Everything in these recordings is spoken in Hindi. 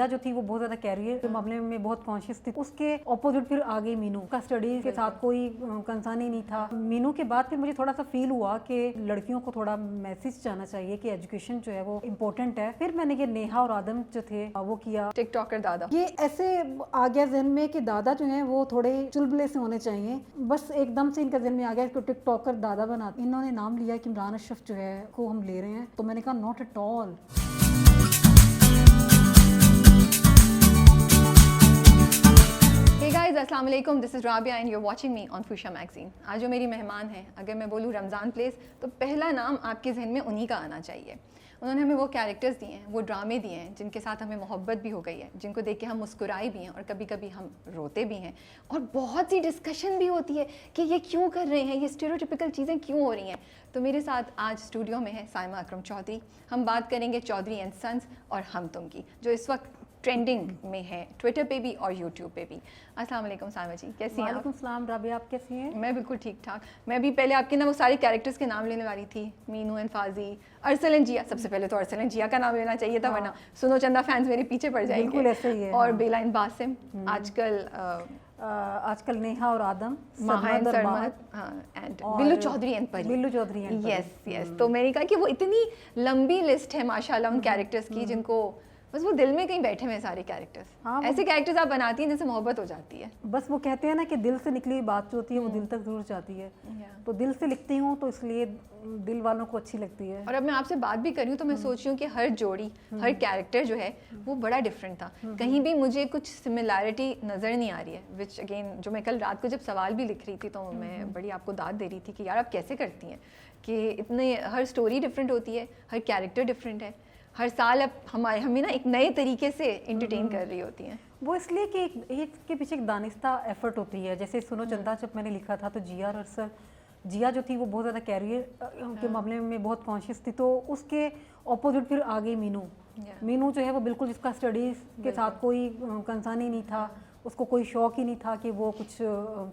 जिया जो थी वो बहुत ज्यादा कैरियर के मामले में बहुत कॉन्शियस थी, उसके ऑपोजिट फिर आ गई मीनू का स्टडीज के साथ कोई कंसर्न ही नहीं था। मीनू के बाद फिर मुझे थोड़ा सा फील हुआ कि लड़कियों को थोड़ा मैसेज जाना चाहिए कि एजुकेशन जो है वो इम्पोर्टेंट है। फिर मैंने ये नेहा और आदम जो थे वो किया। टिकटॉकर दादा, ये ऐसे आ गया जहन में कि दादा जो हैं वो थोड़े चुलबुले से होने चाहिए, बस एकदम से इनका जहन में आ गया कि टिकटॉकर दादा बना। इन्होंने नाम लिया कि इमरान अशरफ जो है को हम ले रहे हैं, तो मैंने कहा नॉट एट ऑल। अस्सलाम वालेकुम, this is Rabia and you are watching me on Fuchsia magazine. आज जो मेरी मेहमान हैं, अगर मैं बोलूँ रमज़ान प्लेस, तो पहला नाम आपके जहन में उन्हीं का आना चाहिए। उन्होंने हमें वो कैरेक्टर्स दिए हैं, वो ड्रामे दिए हैं जिनके साथ हमें मोहब्बत भी हो गई है, जिनको देख के हम मुस्कुराए भी हैं और कभी कभी हम रोते भी हैं, और बहुत सी डिस्कशन भी होती है कि ये क्यों कर रहे हैं, ये स्टीरियोटिपिकल चीज़ें क्यों हो रही हैं। तो मेरे साथ आज स्टूडियो में है साइमा अकरम चौधरी। हम बात करेंगे चौधरी एंड सन्स और हम तुम की, जो इस वक्त ट्रेंडिंग में है, ट्विटर पे भी और यूट्यूब पे भी। अस्सलाम वालेकुम साइमा जी, कैसी हैं आप? वालेकुम सलाम राबिया, आप कैसी हैं? मैं बिल्कुल ठीक ठाक। मैं भी पहले आपके ना वो सारे कैरेक्टर्स के नाम लेने वाली थी, मीनू एंड फाजी, अरसल एंड जिया। सबसे पहले तो अरसल एंड जिया का नाम लेना चाहिए था, वरना सुनो चंदा फैंस मेरे पीछे पड़ जाएंगे। बिल्कुल ऐसे ही है। और बेला एंड बासिम, आजकल नेहा और Adam, and Billu Chaudhary and Pari. Billu Chaudhary and yes. तो मैंने कहा कि वो इतनी लंबी लिस्ट है माशाल्लाह उन कैरेक्टर्स की, जिनको बस वो दिल में कहीं बैठे हुए सारे कैरेक्टर्स। हाँ, ऐसे कैरेक्टर्स आप बनाती हैं जिनसे मोहब्बत हो जाती है। बस वो कहते हैं ना कि दिल से निकली बात जो होती है वो दिल तक जरूर जाती है। तो दिल से लिखती हूँ तो इसलिए दिल वालों को अच्छी लगती है। और अब मैं आपसे बात भी कर रही हूँ तो मैं सोच रही हूँ कि हर जोड़ी, हर कैरेक्टर जो है वो बड़ा डिफरेंट था। कहीं भी मुझे कुछ सिमिलैरिटी नज़र नहीं आ रही है, विच अगेन जो मैं कल रात को जब सवाल भी लिख रही थी तो मैं बड़ी आपको दाद दे रही थी कि यार आप कैसे करती हैं कि इतने, हर स्टोरी डिफरेंट होती है, हर कैरेक्टर डिफरेंट है, हर साल अब हमें ना एक नए तरीके से एंटरटेन कर रही होती हैं। वो इसलिए कि इसके पीछे एक दानिस्ता एफर्ट होती है। जैसे सुनो चंदा जब मैंने लिखा था तो जिया और अरसल, जिया जो थी वो बहुत ज़्यादा कैरियर के मामले में बहुत कॉन्शियस थी, तो उसके ऑपोजिट फिर आ गई मीनू। मीनू जो है वो बिल्कुल, जिसका स्टडीज़ के साथ कोई कंसर्न ही नहीं था, उसको कोई शौक़ ही नहीं था कि वो कुछ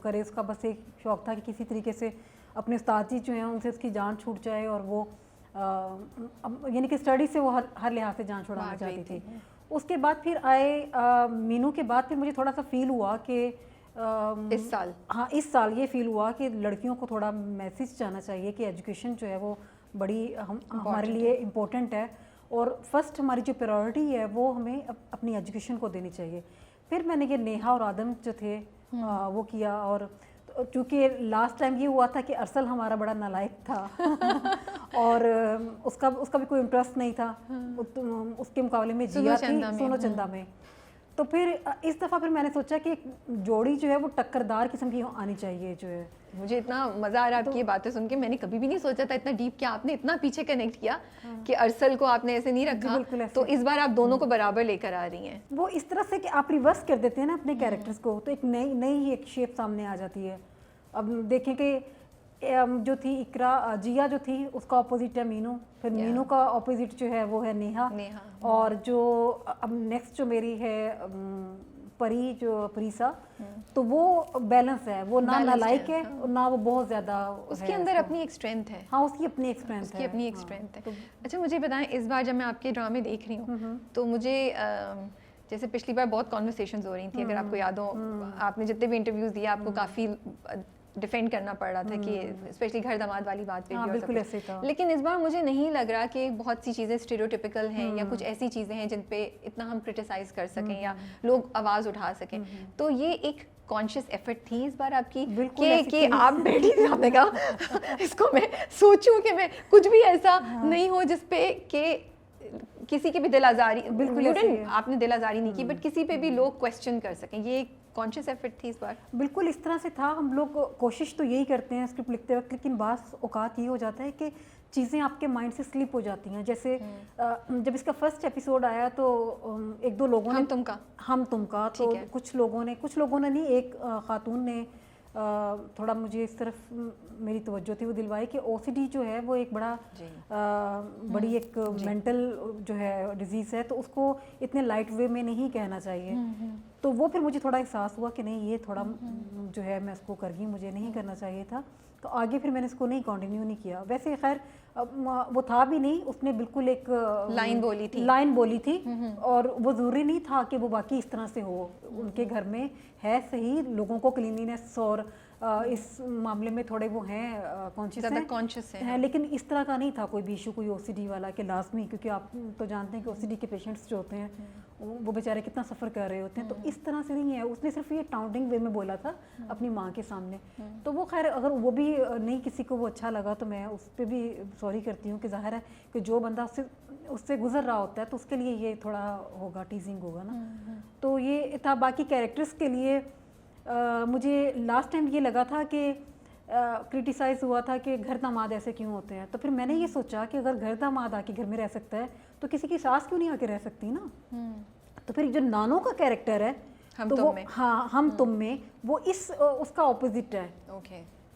करे। उसका बस एक शौक़ था कि किसी तरीके से अपने उस्ताद जी जो हैं उनसे उसकी जान छूट जाए, और वो यानी कि स्टडी से वो हर लिहाज से जान छुड़ाना चाहती थी। उसके बाद फिर आए मीनू के बाद फिर मुझे थोड़ा सा फील हुआ कि इस साल ये फील हुआ कि लड़कियों को थोड़ा मैसेज जाना चाहिए कि एजुकेशन जो है वो बड़ी हमारे लिए इम्पोर्टेंट है, और फर्स्ट हमारी जो प्रायोरिटी है वो हमें अपनी एजुकेशन को देनी चाहिए। फिर मैंने ये नेहा और आदम जो थे वो किया, और चूँकि लास्ट टाइम ये हुआ था कि अरसल हमारा बड़ा नालायक था और उसका भी कोई इंटरेस्ट नहीं था उसके मुकाबले में जिया थी सोनो चंदा में। तो फिर इस दफ़ा फिर मैंने सोचा कि जोड़ी जो है वो टक्करदार किस्म की आनी चाहिए जो है। मुझे इतना मज़ा आ रहा है आपकी ये बातें सुन के। मैंने कभी भी नहीं सोचा था इतना डीप कि आपने इतना पीछे कनेक्ट किया कि अरसल को आपने ऐसे नहीं रखा, तो इस बार आप दोनों को बराबर लेकर आ रही हैं। वो इस तरह से कि आप रिवर्स कर देते हैं ना अपने कैरेक्टर्स को, तो एक नई एक शेप सामने आ जाती है। अब देखें कि जो थी इकरा, जिया जो थी उसका ऑपोजिट है मीनू, फिर मीनू का ऑपोजिट जो है वो है नेहा। और जो अब नेक्स्ट जो मेरी है परी, जो परीसा, तो वो बैलेंस है, वो ना नालायक है और ना वो बहुत ज्यादा, उसके अंदर अपनी एक स्ट्रेंथ है। हाँ, उसकी अपनी एक स्ट्रेंथ है, अपनी एक स्ट्रेंथ है। अच्छा मुझे बताएं, इस बार जब मैं आपके ड्रामे देख रही हूँ तो मुझे जैसे पिछली बार बहुत कॉन्वर्सेशंस हो रही थी, अगर आपको याद हो, आपने जितने भी इंटरव्यूज दिए आपको काफ़ी डिफेंड करना पड़ रहा था कि स्पेशली घर दामाद वाली बात पे भी, बिल्कुल ऐसे था। लेकिन इस बार मुझे नहीं लग रहा कि बहुत सी चीज़ें स्टीरियोटिपिकल हैं या कुछ ऐसी चीज़ें हैं जिन पे इतना हम क्रिटिसाइज कर सकें या लोग आवाज़ उठा सकें। तो ये एक कॉन्शियस एफर्ट थी इस बार आपकी कि आप बैठी थी, आपने कहा इसको मैं सोचूं कि मैं कुछ भी ऐसा नहीं हो जिसपे कि किसी की भी दिल आज़ारी, बिल्कुल आपने दिल आज़ारी नहीं की, बट किसी पे भी लोग क्वेश्चन कर सकें। ये कॉन्शियस एफर्ट थी इस बार? बिल्कुल इस तरह से था। हम लोग कोशिश तो यही करते हैं स्क्रिप्ट लिखते वक्त, लेकिन बास औकात ये हो जाता है कि चीज़ें आपके माइंड से स्लिप हो जाती हैं। जैसे जब इसका फर्स्ट एपिसोड आया तो एक दो लोगों ने हम तुमका तो कुछ लोगों ने नहीं, एक खातून ने थोड़ा मुझे इस तरफ मेरी तवज्जो थी, वो दिलवाई कि ओसीडी जो है वो एक बड़ी एक मेंटल जो है डिजीज़ है, तो उसको इतने लाइट वे में नहीं कहना चाहिए। तो वो फिर मुझे थोड़ा एहसास हुआ कि नहीं, ये थोड़ा जो है मैं इसको कर गई, मुझे नहीं करना चाहिए था। तो आगे फिर मैंने इसको नहीं कंटिन्यू नहीं किया। वैसे खैर वो था भी नहीं, उसने बिल्कुल एक लाइन बोली थी और वो ज़रूरी नहीं था कि वो बाकी इस तरह से हो। उनके घर में है सही, लोगों को क्लीनिनेस और इस मामले में थोड़े वो हैं कॉन्शियस हैं, लेकिन इस तरह का नहीं था कोई भी इशू, कोई ओसीडी वाला के लाजमी, क्योंकि आप तो जानते हैं कि ओसीडी के पेशेंट्स जो होते हैं वो बेचारे कितना सफ़र कर रहे होते हैं। तो इस तरह से नहीं है, उसने सिर्फ ये टाउटिंग वे में बोला था अपनी माँ के सामने। तो वो खैर अगर वो भी नहीं किसी को वो अच्छा लगा तो मैं उस पर भी सॉरी करती हूँ कि जाहिर है कि जो बंदा उससे गुजर रहा होता है तो उसके लिए ये थोड़ा होगा, टीजिंग होगा ना। तो ये था। बाकी कैरेक्टर्स के लिए मुझे लास्ट टाइम ये लगा था कि क्रिटिसाइज़ हुआ था कि घर दामाद ऐसे क्यों होते हैं, तो फिर मैंने ये सोचा कि अगर घर दामाद आके घर में रह सकता है तो किसी की सास क्यों नहीं आके रह सकती ना। तो फिर जो नानो का कैरेक्टर है हम तो तुम वो में। हाँ हम तुम में वो उसका ऑपोजिट है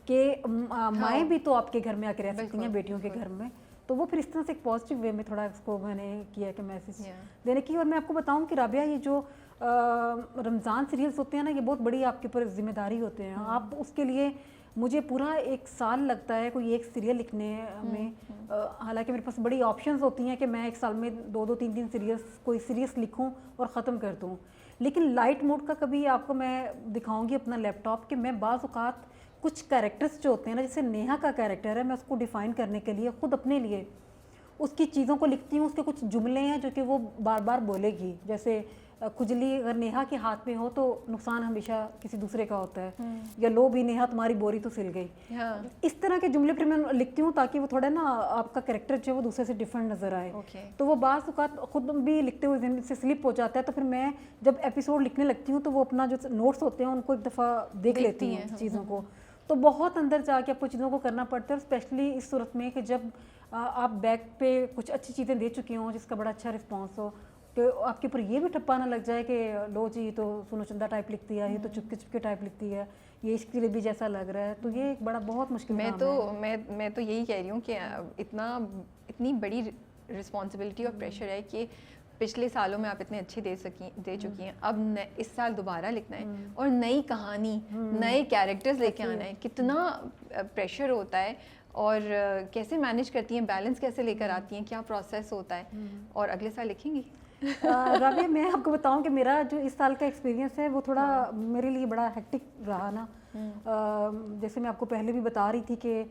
कि माएँ भी तो आपके घर में आके रह सकती हैं बेटियों के घर में। तो वो फिर इस तरह से एक पॉजिटिव वे में थोड़ा इसको मैंने किया कि मैसेज देने की। और मैं आपको बताऊं कि राबिया ये जो रमज़ान सीरियल्स होते हैं ना, ये बहुत बड़ी आपके ऊपर जिम्मेदारी होते हैं। आप उसके लिए मुझे पूरा 1 साल लगता है कोई एक सीरियल लिखने में। हालांकि मेरे पास बड़ी ऑप्शंस होती हैं कि मैं 1 साल में 2-2 3-3 सीरियल्स कोई सीरीज लिखूं और ख़त्म कर दूं। लेकिन लाइट मोड का कभी आपको मैं दिखाऊंगी अपना लैपटॉप कि मैं बाज़ औक़ात कुछ कैरेक्टर्स जो होते हैं ना, जैसे नेहा का कैरेक्टर है, मैं उसको डिफ़ाइन करने के लिए ख़ुद अपने लिए उसकी चीज़ों को लिखती हूँ। उसके कुछ जुमले हैं जो कि वो बार बार बोलेगी, जैसे खुजली अगर नेहा के हाथ में हो तो नुकसान हमेशा किसी दूसरे का होता है, या लो भी नेहा तुम्हारी बोरी तो सिल गई। इस तरह के जुमले फिर मैं लिखती हूँ ताकि वो थोड़ा ना आपका कैरेक्टर जो है वो दूसरे से डिफरेंट नज़र आए। तो वो बाज़ औक़ात खुद भी लिखते हुए ज़हन से स्लिप हो जाता है। तो फिर मैं जब एपिसोड लिखने लगती हूँ तो वो अपना जो नोट्स होते हैं उनको एक दफ़ा देख लेती हूँ चीज़ों को। तो बहुत अंदर जाके आपको चीज़ों को करना पड़ता है, स्पेशली इस सूरत में कि जब आप बैक पे कुछ अच्छी चीज़ें दे चुकी हों जिसका बड़ा अच्छा रिस्पॉन्स हो, तो आपके ऊपर ये भी ठप्पा ना लग जाए कि लो जी तो सुनो चंदा टाइप लिखती है, ये तो चुपके चुपके टाइप लिखती है, ये इसके लिए भी जैसा लग रहा है। तो ये एक बड़ा बहुत मुश्किल काम है। मैं तो यही कह रही हूँ कि इतनी बड़ी रिस्पॉन्सिबिलिटी और प्रेशर है कि पिछले सालों में आप इतने अच्छे दे चुकी हैं, अब इस साल दोबारा लिखना है और नई कहानी नए कैरेक्टर्स लेके आना है। कितना प्रेशर होता है और कैसे मैनेज करती हैं, बैलेंस कैसे लेकर आती हैं, क्या प्रोसेस होता है। और अगले साल लिखेंगी? राबिया मैं आपको बताऊं कि मेरा जो इस साल का एक्सपीरियंस है वो थोड़ा मेरे लिए बड़ा हेक्टिक रहा ना। जैसे मैं आपको पहले भी बता रही थी कि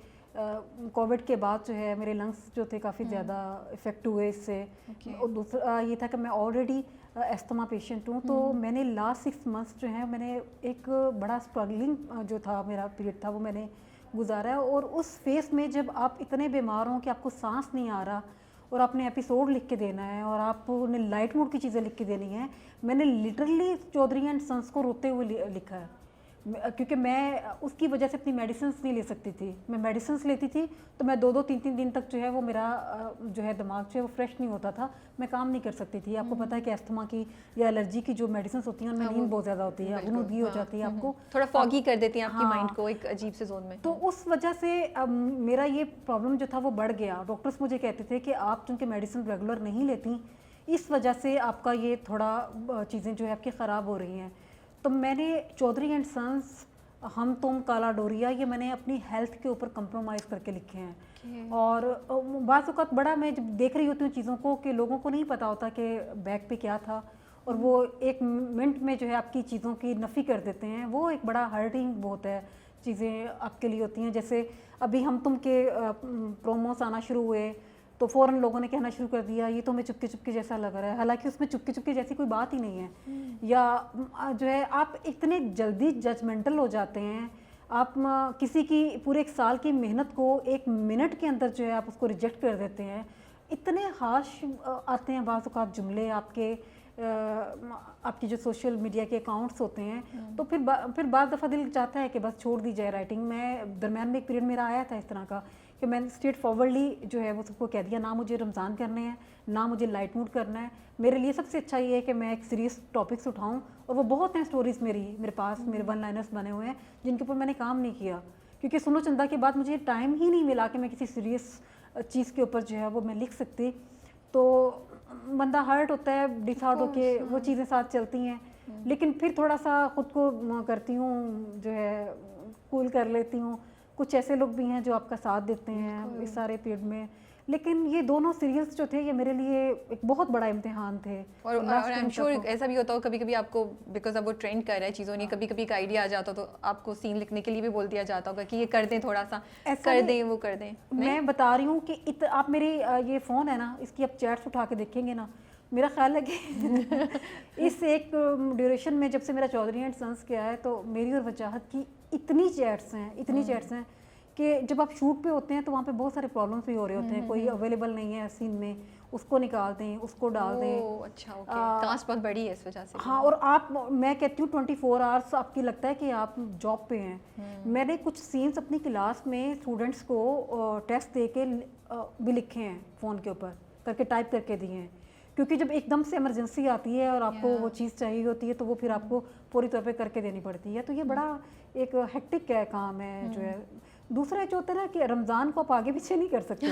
कोविड के बाद जो है मेरे लंग्स जो थे काफ़ी ज़्यादा इफ़ेक्ट हुए इससे। और दूसरा ये था कि मैं ऑलरेडी एस्थमा पेशेंट हूँ, तो मैंने लास्ट 6 मंथ्स जो है मैंने एक बड़ा स्ट्रगलिंग जो था मेरा पीरियड था वो मैंने गुजारा है। और उस फेस में जब आप इतने बीमार हों कि आपको सांस नहीं आ रहा और आपने एपिसोड लिख के देना है और आपने लाइट मोड की चीज़ें लिख के देनी है, मैंने लिटरली चौधरी एंड सन्स को रोते हुए लिखा है, क्योंकि मैं उसकी वजह से अपनी मेडिसिन नहीं ले सकती थी। मैं मेडिसिन लेती थी तो मैं 2-2 3-3 दिन तक जो है वो मेरा जो है दिमाग जो है वो फ्रेश नहीं होता था, मैं काम नहीं कर सकती थी। आपको पता है कि अस्थमा की या एलर्जी की जो मेडिसिन होती हैं उनमें नींद बहुत ज़्यादा होती है, गनुदगी हो जाती है, आपको थोड़ा फॉगी कर देती हैं आपकी माइंड को एक अजीब से जोन में। तो उस वजह से मेरा ये प्रॉब्लम जो था वो बढ़ गया। डॉक्टर्स मुझे कहते थे कि आप चूँकि मेडिसिन रेगुलर नहीं लेती, इस वजह से आपका ये थोड़ा चीज़ें जो है आपकी ख़राब हो रही हैं। तो मैंने चौधरी एंड सन्स, हम तुम, काला डोरिया, ये मैंने अपनी हेल्थ के ऊपर कंप्रोमाइज़ करके लिखे हैं। और बाज़ औक़ात बड़ा मैं जब देख रही होती हूँ चीज़ों को कि लोगों को नहीं पता होता कि बैक पे क्या था, और वो 1 मिनट में जो है आपकी चीज़ों की नफ़ी कर देते हैं। वो एक बड़ा हर्टिंग बहुत है, चीज़ें आपके लिए होती हैं। जैसे अभी हम तुम के प्रोमोस आना शुरू हुए तो फ़ौरन लोगों ने कहना शुरू कर दिया ये तो हमें चुपके चुपके जैसा लग रहा है, हालांकि उसमें चुपके चुपके जैसी कोई बात ही नहीं है। या जो है आप इतने जल्दी जजमेंटल हो जाते हैं, आप किसी की पूरे 1 साल की मेहनत को 1 मिनट के अंदर जो है आप उसको रिजेक्ट कर देते हैं। इतने हाश आते हैं बाज़ औक़ात जुमले आपकी जो सोशल मीडिया के अकाउंट्स होते हैं। तो फिर बाज़ दफ़ा दिल चाहता है कि बस छोड़ दी जाए राइटिंग। मैं दरम्यान में एक पीरियड मेरा आया था इस तरह का कि मैंने स्ट्रेट फॉरवर्डली जो है वो सबको कह दिया, ना मुझे रमज़ान करने हैं ना मुझे लाइट मूड करना है। मेरे लिए सबसे अच्छा ये है कि मैं एक सीरियस टॉपिक्स उठाऊं, और वो बहुत हैं स्टोरीज़ मेरे पास, मेरे 1 लाइनर्स बने हुए हैं जिनके ऊपर मैंने काम नहीं किया, क्योंकि सुनो चंदा के बाद मुझे टाइम ही नहीं मिला कि मैं किसी सीरियस चीज़ के ऊपर जो है वो मैं लिख सकती। तो बंदा हर्ट होता है, डिसहार्ट होके वो चीज़ें साथ चलती हैं। लेकिन फिर थोड़ा सा ख़ुद को करती हूँ जो है कूल कर लेती हूँ, कुछ ऐसे लोग भी हैं जो आपका साथ देते हैं इस सारे पीरियड में। लेकिन ये दोनों सीरियल्स जो थे ये मेरे लिए एक बहुत बड़ा इम्तिहान थे। और आई एम श्योर ऐसा भी होता हो कभी कभी आपको, बिकॉज अब वो ट्रेंड कर रहा है चीज़ों ने, कभी कभी एक आइडिया आ जाता तो आपको सीन लिखने के लिए भी बोल दिया जाता होगा कि ये कर दें, थोड़ा सा कर दें, वो कर दें। मैं बता रही हूँ कि आप मेरे ये फ़ोन है ना, इसकी आप चैट्स उठा के देखेंगे ना, मेरा ख्याल है कि इस एक ड्यूरेशन में जब से मेरा चौधरी एंड सन्स किया है तो मेरी और वजाहत की इतनी चैट्स हैं कि जब आप शूट पे होते हैं तो वहाँ पे बहुत सारे प्रॉब्लम्स भी हो रहे होते हैं। कोई अवेलेबल नहीं है सीन में, उसको निकाल दें, उसको डाल दें। अच्छा, ओके, कास्ट बहुत बड़ी है इस वजह से। हाँ, और आप, मैं कहती हूँ 24 आवर्स आपकी लगता है कि आप जॉब पे हैं। मैंने कुछ सीन्स अपनी क्लास में स्टूडेंट्स को टेस्ट दे के भी लिखे हैं, फ़ोन के ऊपर करके टाइप करके दिए हैं, क्योंकि जब एकदम से इमरजेंसी आती है और आपको वो चीज़ चाहिए होती है तो वो फिर आपको पूरी तौर पे करके देनी पड़ती है। तो ये बड़ा एक हेक्टिक है काम है जो है। दूसरा जो होता है ना कि रमज़ान को आप आगे पीछे नहीं कर सकते।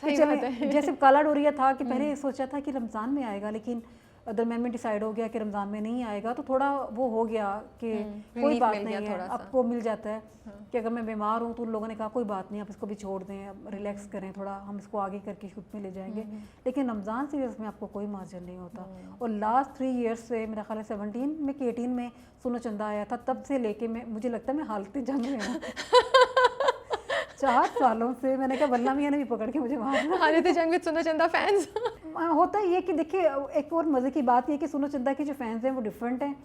सही बात है। जैसे काला डोरिया था कि पहले सोचा था कि रमज़ान में आएगा, लेकिन दरम्यान में डिसाइड हो गया कि रमज़ान में नहीं आएगा, तो थोड़ा वो हो गया कि कोई बात नहीं है, आपको मिल जाता है कि अगर मैं बीमार हूँ तो उन लोगों ने कहा कोई बात नहीं, आप इसको भी छोड़ दें, अब रिलैक्स करें थोड़ा, हम इसको आगे करके शूट में ले जाएंगे। लेकिन रमज़ान सीरियल्स में आपको कोई मार्जिन नहीं होता। और लास्ट 3 ईयर्स से, मेरा ख्याल है 17 में कि 18 में सुनो चंदा आया था, तब से लेके मैं, मुझे लगता है मैं हालती जंग में हूँ। 4 सालों से मैंने कहा वल्ला मियाँ ने भी पकड़ के मुझे मारा। हालत जंग विद सुनो चंदा फैंस। होता ये कि देखिए, एक और मज़े की बात ये कि सुनो चंदा के जो फैंस हैं वो डिफरेंट हैं,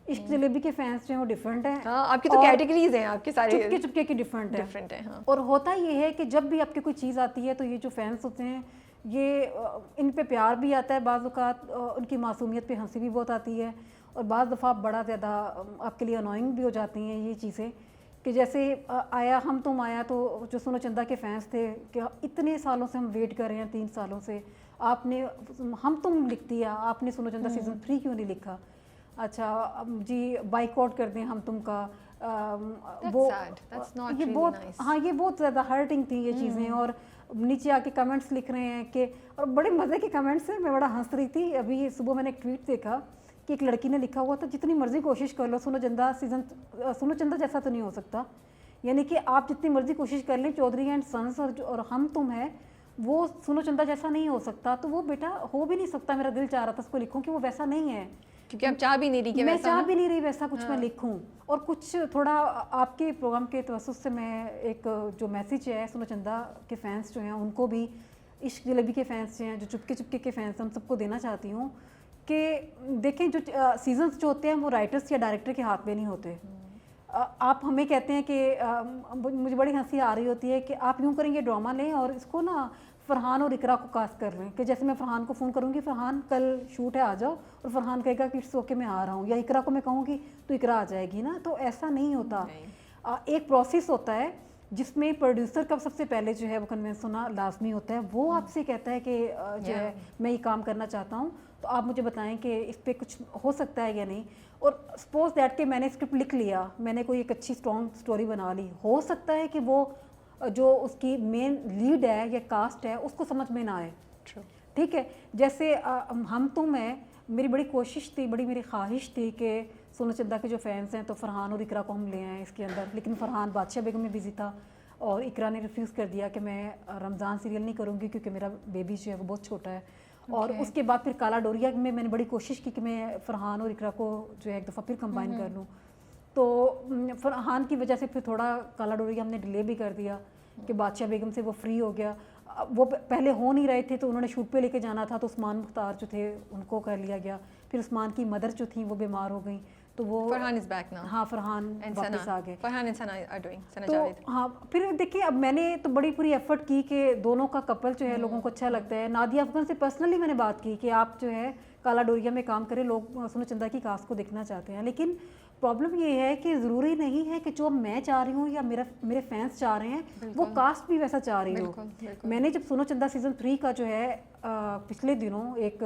इश्क जलेबी के फैंस जो हैं वो डिफरेंट हैं। हाँ, आपकी तो कैटेगरीज हैं, आपके सारे चुपके चुपके की डिफरेंट है। हाँ। और होता ये है कि जब भी आपकी कोई चीज़ आती है तो ये जो फैंस होते हैं ये इन पे प्यार भी आता है, बाज़ औक़ात उनकी मासूमियत पे हंसी भी बहुत आती है, और बाज़ दफ़ा बड़ा ज़्यादा आपके लिए अनोइंग भी हो जाती हैं ये चीज़ें। कि जैसे आया हम तुम आया, तो जो सुनो चंदा के फैंस थे कि इतने सालों से हम वेट कर रहे हैं, 3 सालों से, आपने हम तुम लिख दिया, आपने सुनो चंदा सीज़न 3 क्यों नहीं लिखा? अच्छा जी, बाइकआउट कर दें हम तुम का। वो ये बहुत हाँ, ये बहुत ज़्यादा हर्टिंग थी ये चीज़ें। और नीचे आके कमेंट्स लिख रहे हैं कि, और बड़े मज़े के कमेंट्स हैं, मैं बड़ा हंस रही थी। अभी सुबह मैंने एक ट्वीट देखा कि एक लड़की ने लिखा हुआ था, जितनी मर्जी कोशिश कर लो सुनो चंदा जैसा तो नहीं हो सकता। यानी कि आप जितनी मर्जी कोशिश कर लें, चौधरी एंड सन्स और हम तुम है, वो सुनो चंदा जैसा नहीं हो सकता। तो वो बेटा हो भी नहीं सकता। मेरा दिल चाह रहा था उसको लिखूं कि वो वैसा नहीं है, क्योंकि आप चाह भी नहीं रही कि मैं चाह भी नहीं रही वैसा कुछ मैं लिखूं। और कुछ थोड़ा आपके प्रोग्राम के तवस्सुस से मैं एक जो मैसेज है सुनो चंदा के फैंस जो हैं उनको भी, इश्क जलेबी के फैंस जो हैं, जो चुपके चुपके के फैंस हैं, उन सबको देना चाहती हूँ कि देखें, जो सीजन्स जो होते हैं वो राइटर्स या डायरेक्टर के हाथ में नहीं होते। आप हमें कहते हैं कि मुझे बड़ी हंसी आ रही होती है कि आप यूँ करेंगे, ड्रामा लें और इसको ना फरहान और इकरा को कास्ट कर लें, कि जैसे मैं फरहान को फ़ोन करूँगी, फरहान कल शूट है आ जाओ, और फरहान कहेगा कि इट्स ओके मैं आ रहा हूँ, या इकरा को मैं कहूँगी तो इकरा आ जाएगी ना। तो ऐसा नहीं होता। एक प्रोसेस होता है जिसमें प्रोड्यूसर का सबसे पहले जो है वो कन्विंस होना लाजमी होता है। वो आपसे कहता है कि जो है मैं ये काम करना चाहता हूँ, तो आप मुझे बताएं कि इस पर कुछ हो सकता है या नहीं। और सपोज दैट कि मैंने स्क्रिप्ट लिख लिया, मैंने कोई एक अच्छी स्ट्रॉन्ग स्टोरी बना ली, हो सकता है कि वो जो उसकी मेन लीड है या कास्ट है उसको समझ में ना आए। ठीक है, जैसे हम तुम है, मेरी बड़ी कोशिश थी, बड़ी मेरी ख्वाहिश थी कि सुनो चंदा के जो फैंस हैं तो फरहान और इकरा को हम ले आएँ इसके अंदर, लेकिन फरहान बादशाह बेगम में बिजी था और इकरा ने रिफ्यूज़ कर दिया कि मैं रमज़ान सीरियल नहीं करूँगी क्योंकि मेरा बेबी जो है वो बहुत छोटा है। और उसके बाद फिर काला डोरिया में मैंने बड़ी कोशिश की कि मैं फरहान और इकरा को जो है एक दफ़ा फिर कंबाइन कर लूँ, तो फरहान की वजह से फिर थोड़ा काला डोरिया हमने डिले भी कर दिया कि बादशाह बेगम से वो फ्री हो गया। वो पहले हो नहीं रहे थे तो उन्होंने शूट पे लेके जाना था, तो उस्मान मुख्तार जो थे उनको कर लिया गया। फिर उस्मान की मदर जो थी वो बीमार हो गई, तो वो फरहान इज बैक नाउ। हाँ, फरहान वापस आ गए। Farhan and Sana are doing, Sana तो जावेद। हाँ, फिर देखिए अब मैंने तो बड़ी पूरी एफर्ट की कि दोनों का कपल जो है लोगों को अच्छा लगता है। नादिया अफगान से पर्सनली मैंने बात की कि आप जो है काला डोरिया में काम करें, लोग सुनो चंदा की कास्ट को देखना चाहते हैं। लेकिन प्रॉब्लम ये है कि ज़रूरी नहीं है कि जो मैं चाह रही हूँ या मेरे फैंस चाह रहे हैं वो कास्ट भी वैसा चाह रही हो। मैंने जब सुनो चंदा सीज़न 3 का जो है पिछले दिनों एक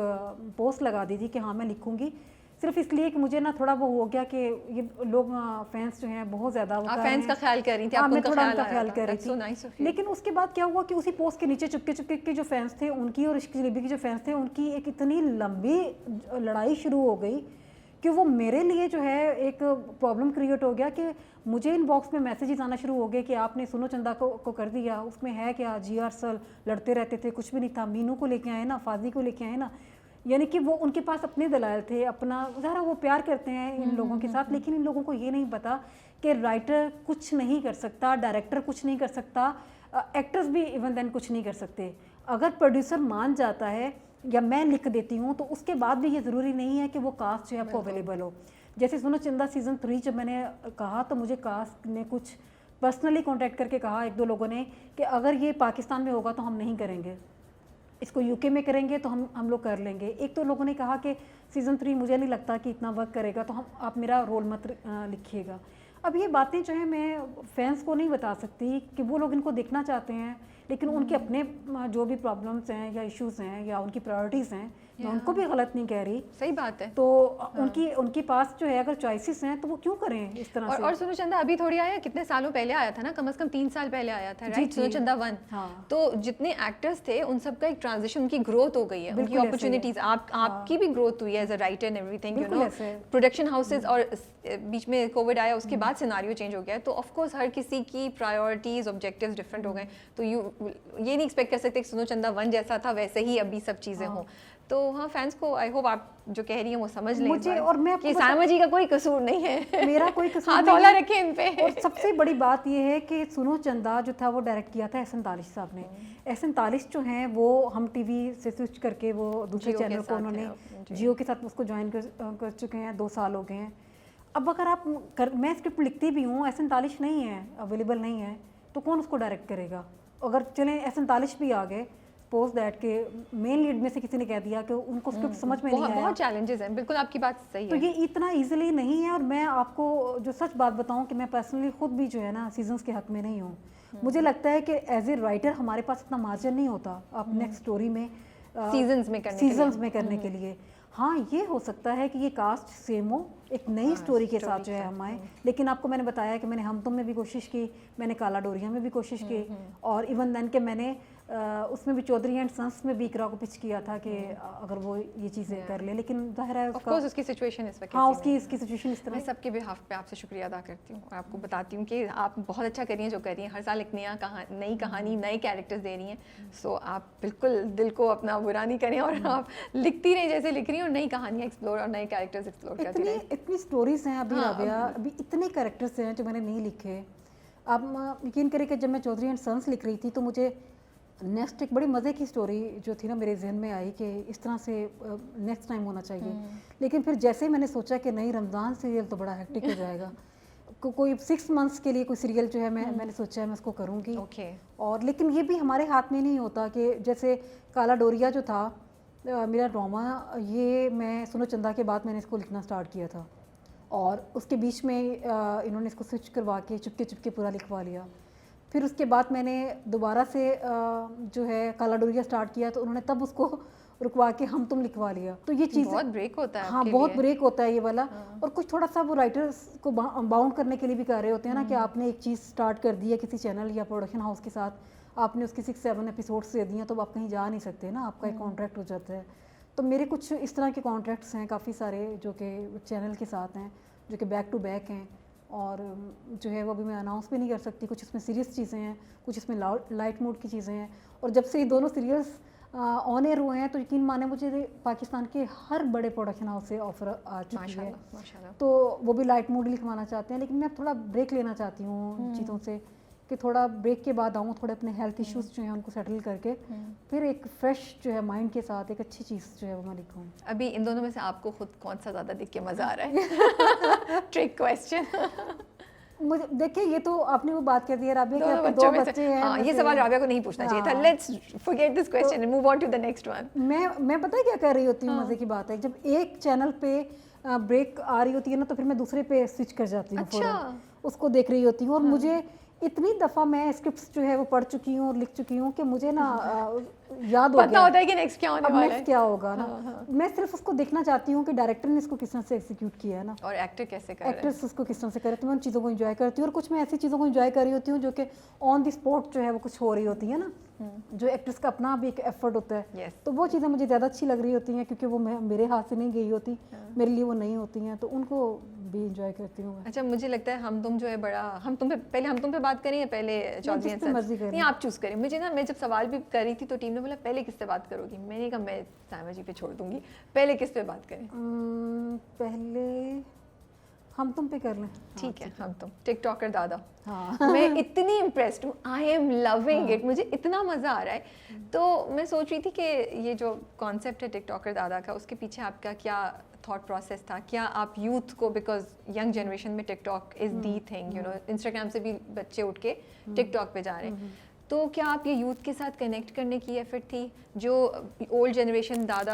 पोस्ट लगा दी थी कि हाँ मैं लिखूँगी, सिर्फ इसलिए कि मुझे ना थोड़ा वो हो गया कि ये लोग फैंस जो हैं बहुत ज़्यादा फैंस का ख्याल कर रही थी, मैं थोड़ा उनका ख्याल कर रही थी। लेकिन उसके बाद क्या हुआ कि उसी पोस्ट के नीचे चुपके चुपके के जो फैंस थे उनकी और इश्क जलेबी के जो फैंस थे उनकी एक इतनी लंबी लड़ाई शुरू हो गई कि वो मेरे लिए जो है एक प्रॉब्लम क्रिएट हो गया कि मुझे इनबॉक्स में मैसेजेस आना शुरू हो गए कि आपने सुनो चंदा को कर दिया, उसमें है क्या, GR सर लड़ते रहते थे, कुछ भी नहीं था, मीनू को लेके आए ना, फाजी को लेके आए ना। यानी कि वो उनके पास अपने दलाल थे, अपना ज़रा वो प्यार करते हैं इन लोगों के साथ, लेकिन इन लोगों को ये नहीं पता कि राइटर कुछ नहीं कर सकता, डायरेक्टर कुछ नहीं कर सकता, एक्टर्स भी इवन देन कुछ नहीं कर सकते। अगर प्रोड्यूसर मान जाता है या मैं लिख देती हूँ तो उसके बाद भी ये ज़रूरी नहीं है कि वो कास्ट जो है आपको अवेलेबल हो। जैसे सुनो चंदा सीज़न 3 जब मैंने कहा तो मुझे कास्ट ने कुछ पर्सनली कांटेक्ट करके कहा, एक दो लोगों ने, कि अगर ये पाकिस्तान में होगा तो हम नहीं करेंगे, इसको UK में करेंगे तो हम लोग कर लेंगे। एक तो लोगों ने कहा कि सीज़न 3 मुझे नहीं लगता कि इतना वर्क करेगा, तो आप मेरा रोल मत लिखिएगा। अब ये बातें जो है मैं फैंस को नहीं बता सकती कि वो लोग इनको देखना चाहते हैं, लेकिन उनके अपने जो भी प्रॉब्लम्स हैं या इश्यूज हैं या उनकी प्रायोरिटीज़ हैं, मैं उनको भी गलत नहीं कह रही। सही बात है। तो उनके पास जो है अगर चॉइसेस हैं तो वो क्यों करें इस तरह से। और सुनो चंदा अभी थोड़ी आया, कितने सालों पहले आया था ना, कम से कम 3 साल पहले आया था, राइट? सुनो चंदा 1। हाँ। तो जितने एक्टर्स थे उन सबका एक ट्रांजिशन, उनकी ग्रोथ हो गई है, उनकी अपॉर्चुनिटीज, आपकी भी ग्रोथ हुई है as a writer and everything, you know, production houses, और बीच में कोविड आया, उसके बाद सिनारियो चेंज हो गया, तो ऑफ कोर्स हर किसी की प्रायोरिटीज, ऑब्जेक्टिव्स डिफरेंट हो गए। तो ये नहीं एक्सपेक्ट कर सकते कि सुनो चंदा 1 जैसा था वैसे ही अभी सब चीजें हों। तो हाँ, फैंस को आई होप आप जो कह रही हैं वो समझ लें मुझे, और मैं कि सायमा जी का कोई कसूर नहीं है, मेरा कोई कसूर हाथ नहीं हौला है। रखें इन पे। और सबसे बड़ी बात ये है कि सुनो चंदा जो था वो डायरेक्ट किया था एहसन तालिश साहब ने। एहसन तालिश जो हैं वो हम TV से स्विच करके वो दूसरे चैनल को उन्होंने जियो के साथ उसको ज्वाइन कर चुके हैं, 2 साल हो गए हैं। अब अगर मैं स्क्रिप्ट लिखती भी हूँ, एहसन तालिश नहीं है, अवेलेबल नहीं है, तो कौन उसको डायरेक्ट करेगा? अगर चलें एहसन तालिश भी आ गए, सपोज दैट के मेन लीड में से किसी ने कह दिया कि उनको स्क्रिप्ट समझ में नहीं आया, बहुत चैलेंजेस हैं, बिल्कुल आपकी बात सही है। तो ये इतना इजीली नहीं है। और मैं आपको जो सच बात बताऊं कि मैं पर्सनली खुद भी जो है ना सीजन्स के हक में नहीं हूँ। मुझे लगता है कि एज ए राइटर हमारे पास इतना मार्जिन नहीं होता आप नेक्स्ट स्टोरी में सीजन्स में करने के लिए। हाँ, ये हो सकता है कि ये कास्ट सेम हो, एक नई स्टोरी के साथ जो है हम आए, लेकिन आपको मैंने बताया कि मैंने हम तुम में भी कोशिश की, मैंने काला डोरिया में भी कोशिश की, और इवन देन के मैंने उसमें भी चौधरी एंड सन्स में भी इकरा को पिच किया था कि अगर वो ये चीज़ें कर ले, लेकिन जाहिर है ऑफ कोर्स उसकी सिचुएशन इस वक्त, हाँ उसकी सिचुएशन इस तरह। मैं सबके बिहाफ पे आपसे शुक्रिया अदा करती हूँ और आपको बताती हूँ कि आप बहुत अच्छा कर रही हैं जो कर रही हैं, हर साल एक नई कहानी नए कैरेक्टर्स दे रही हैं। सो आप बिल्कुल दिल को अपना बुरा नहीं करें और आप लिखती रहें जैसे लिख रही हैं, और नई कहानियाँ एक्सप्लोर और नए कैरेक्टर्स एक्सप्लोर करती रहें। इतनी स्टोरीज हैं अभी राबिया, अभी इतने कैरेक्टर्स हैं जो मैंने नहीं लिखे। आप यकीन करें कि जब मैं चौधरी एंड सन्स लिख रही थी तो मुझे नेक्स्ट एक बड़ी मज़े की स्टोरी जो थी ना मेरे जहन में आई कि इस तरह से नेक्स्ट टाइम होना चाहिए, लेकिन फिर जैसे ही मैंने सोचा कि नहीं रमज़ान सीरियल तो बड़ा हेक्टिक हो जाएगा, कोई 6 मंथ्स के लिए कोई सीरियल जो है मैंने सोचा है मैं उसको करूँगी। और लेकिन ये भी हमारे हाथ में नहीं होता कि जैसे काला डोरिया जो था मेरा ड्रामा, ये मैं सुनो चंदा के बाद मैंने इसको लिखना स्टार्ट किया था, और उसके बीच में इन्होंने इसको स्विच करवा के चुपके चुपके पूरा लिखवा लिया। फिर उसके बाद मैंने दोबारा से जो है काला डोरिया स्टार्ट किया तो उन्होंने तब उसको रुकवा के हम तुम लिखवा लिया। तो ये चीज़ बहुत ब्रेक होता है। हाँ, बहुत ब्रेक होता है ये वाला। और कुछ थोड़ा सा वो राइटर्स को बाउंड करने के लिए भी कर रहे होते हैं ना कि आपने एक चीज़ स्टार्ट कर दी है किसी चैनल या प्रोडक्शन हाउस के साथ, आपने उसके 6-7 एपिसोड्स दे दिए तो आप कहीं जा नहीं सकते ना, आपका एक कॉन्ट्रैक्ट हो जाता है। तो मेरे कुछ इस तरह के कॉन्ट्रैक्ट्स हैं काफ़ी सारे जो कि चैनल के साथ हैं, जो कि बैक टू बैक हैं, और जो है वो अभी मैं अनाउंस भी नहीं कर सकती। कुछ इसमें सीरियस चीज़ें हैं, कुछ इसमें लाइट मूड की चीज़ें हैं। और जब से ये दोनों सीरियल्स ऑन एयर हुए हैं तो यकीन माने मुझे पाकिस्तान के हर बड़े प्रोडक्शन हाउस से ऑफर आ चुकी है, तो वो भी लाइट मूड लिखवाना चाहते हैं। लेकिन मैं थोड़ा ब्रेक लेना चाहती हूँ चीज़ों से, कि थोड़ा ब्रेक के बाद आऊँ, थोड़े अपने हेल्थ इश्यूज जो हैं उनको सेटल करके फिर एक फ्रेश जो है माइंड के साथ एक अच्छी चीज़ जो है वो मैं लिखूँ। अभी इन दोनों में से आपको खुद कौन सा ज़्यादा देख के मज़ा आ रहा है? Trick question. मुझे देखिए, ये तो आपने वो बात कर दी है राबिया कि आपके 2 बच्चे हैं। हाँ, ये सवाल राबिया को नहीं पूछना चाहिए था। Let's forget this question and move on to the next one. मैं पता है क्या कर रही होती हूँ, मज़े की बात है, जब एक चैनल पे ब्रेक आ रही होती है ना तो फिर मैं दूसरे पे स्विच कर जाती हूँ, अच्छा। उसको देख रही होती हूँ। और मुझे इतनी दफ़ा मैं स्क्रिप्ट्स जो है वो पढ़ चुकी हूँ और लिख चुकी हूँ कि मुझे ना याद हो पता गया होता है कि नेक्स्ट क्या होने अब वाला नेक्स्ट है। क्या होगा ना। मैं सिर्फ उसको देखना चाहती हूँ कि डायरेक्टर ने इसको किस तरह से एग्जीक्यूट किया है ना, और एक्टर कैसे कर रहे हैं। एक्ट्रेस उसको किस तरह से करे, तो मैं उन चीज़ों को एंजॉय करती हूँ। और कुछ मैं ऐसी चीज़ों को एंजॉय कर रही होती हूँ जो कि ऑन द स्पॉट जो है वो कुछ हो रही होती है ना, जो एक्ट्रेस का अपना भी एक एफर्ट होता है। Yes. तो वो चीज़ें मुझे ज़्यादा अच्छी लग रही होती हैं क्योंकि वो मेरे हाथ से नहीं गई होती, मेरे लिए वो नहीं होती हैं, तो उनको भी इंजॉय करती हूँ मैं। अच्छा, मुझे लगता है हम तुम जो है बड़ा, हम तुम पे बात करें या पहले चौधरी जिस पे एंड मर्जी सन्स? करें। नहीं, आप चूज करें। मुझे ना, मैं जब सवाल भी कर रही थी तो टीम ने बोला पहले किससे बात करोगी, मैंने कहा मैं सायमा जी पे छोड़ दूंगी, पहले किस पे बात करें? पहले हम तुम पे कर लें। ठीक है, हम तुम। टिकटॉकर दादा, हाँ मैं इतनी इम्प्रेस्ड हूँ, आई एम लविंग इट, मुझे इतना मज़ा आ रहा है। तो मैं सोच रही थी कि ये जो कॉन्सेप्ट है टिकटॉकर दादा का, उसके पीछे आपका क्या थॉट प्रोसेस था? क्या आप यूथ को, बिकॉज यंग जनरेशन में TikTok is the thing, you know, Instagram से भी बच्चे उठ के टिकटॉक पे जा रहे हैं, तो क्या आप ये यूथ के साथ कनेक्ट करने की एफर्ट थी? जो ओल्ड जनरेशन दादा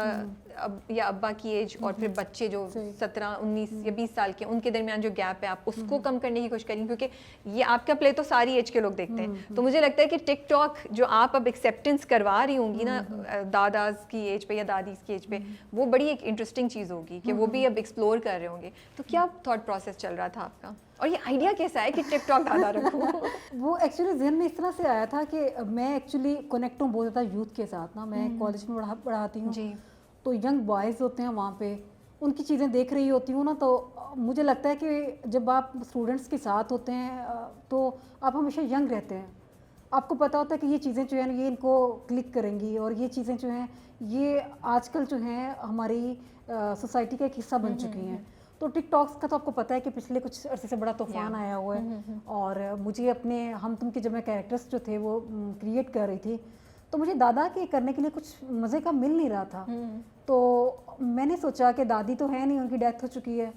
या अब्बा की एज और फिर बच्चे जो 17, 19 या 20 साल के, उनके दरमियान जो गैप है, आप उसको कम करने की कोशिश करेंगे? क्योंकि ये आपका प्ले तो सारी एज के लोग देखते हैं, तो मुझे लगता है कि टिकटॉक जो आप अब एक्सेप्टेंस करवा रही होंगी ना दादाज की एज पे या दादीज की एज पे, वो बड़ी एक इंटरेस्टिंग चीज़ होगी कि वो भी अब एक्सप्लोर कर रहे होंगे। तो क्या थॉट प्रोसेस चल रहा था आपका, और ये आइडिया कैसा है कि टिकटॉक दादा रखूं? वो एक्चुअली जहन में इस तरह से आया था कि मैं एक्चुअली कनेक्ट हूँ बहुत ज़्यादा यूथ के साथ ना। मैं कॉलेज में पढ़ाती हूँ, तो यंग बॉयज़ होते हैं वहाँ पे, उनकी चीज़ें देख रही होती हूँ ना, तो मुझे लगता है कि जब आप स्टूडेंट्स के साथ होते हैं तो आप हमेशा यंग रहते हैं। आपको पता होता है कि ये चीज़ें जो हैं ये इनको क्लिक करेंगी, और ये चीज़ें जो हैं ये आजकल जो हैं हमारी सोसाइटी का एक हिस्सा बन चुकी हैं। तो टिकटॉक्स का तो आपको पता है कि पिछले कुछ अरसे से बड़ा तूफान आया हुआ है, और मुझे अपने हम तुम के जब मैं कैरेक्टर्स जो थे वो क्रिएट कर रही थी, तो मुझे दादा के करने के लिए कुछ मज़े का मिल नहीं रहा था। तो मैंने सोचा कि दादी तो है नहीं, उनकी डेथ हो चुकी है,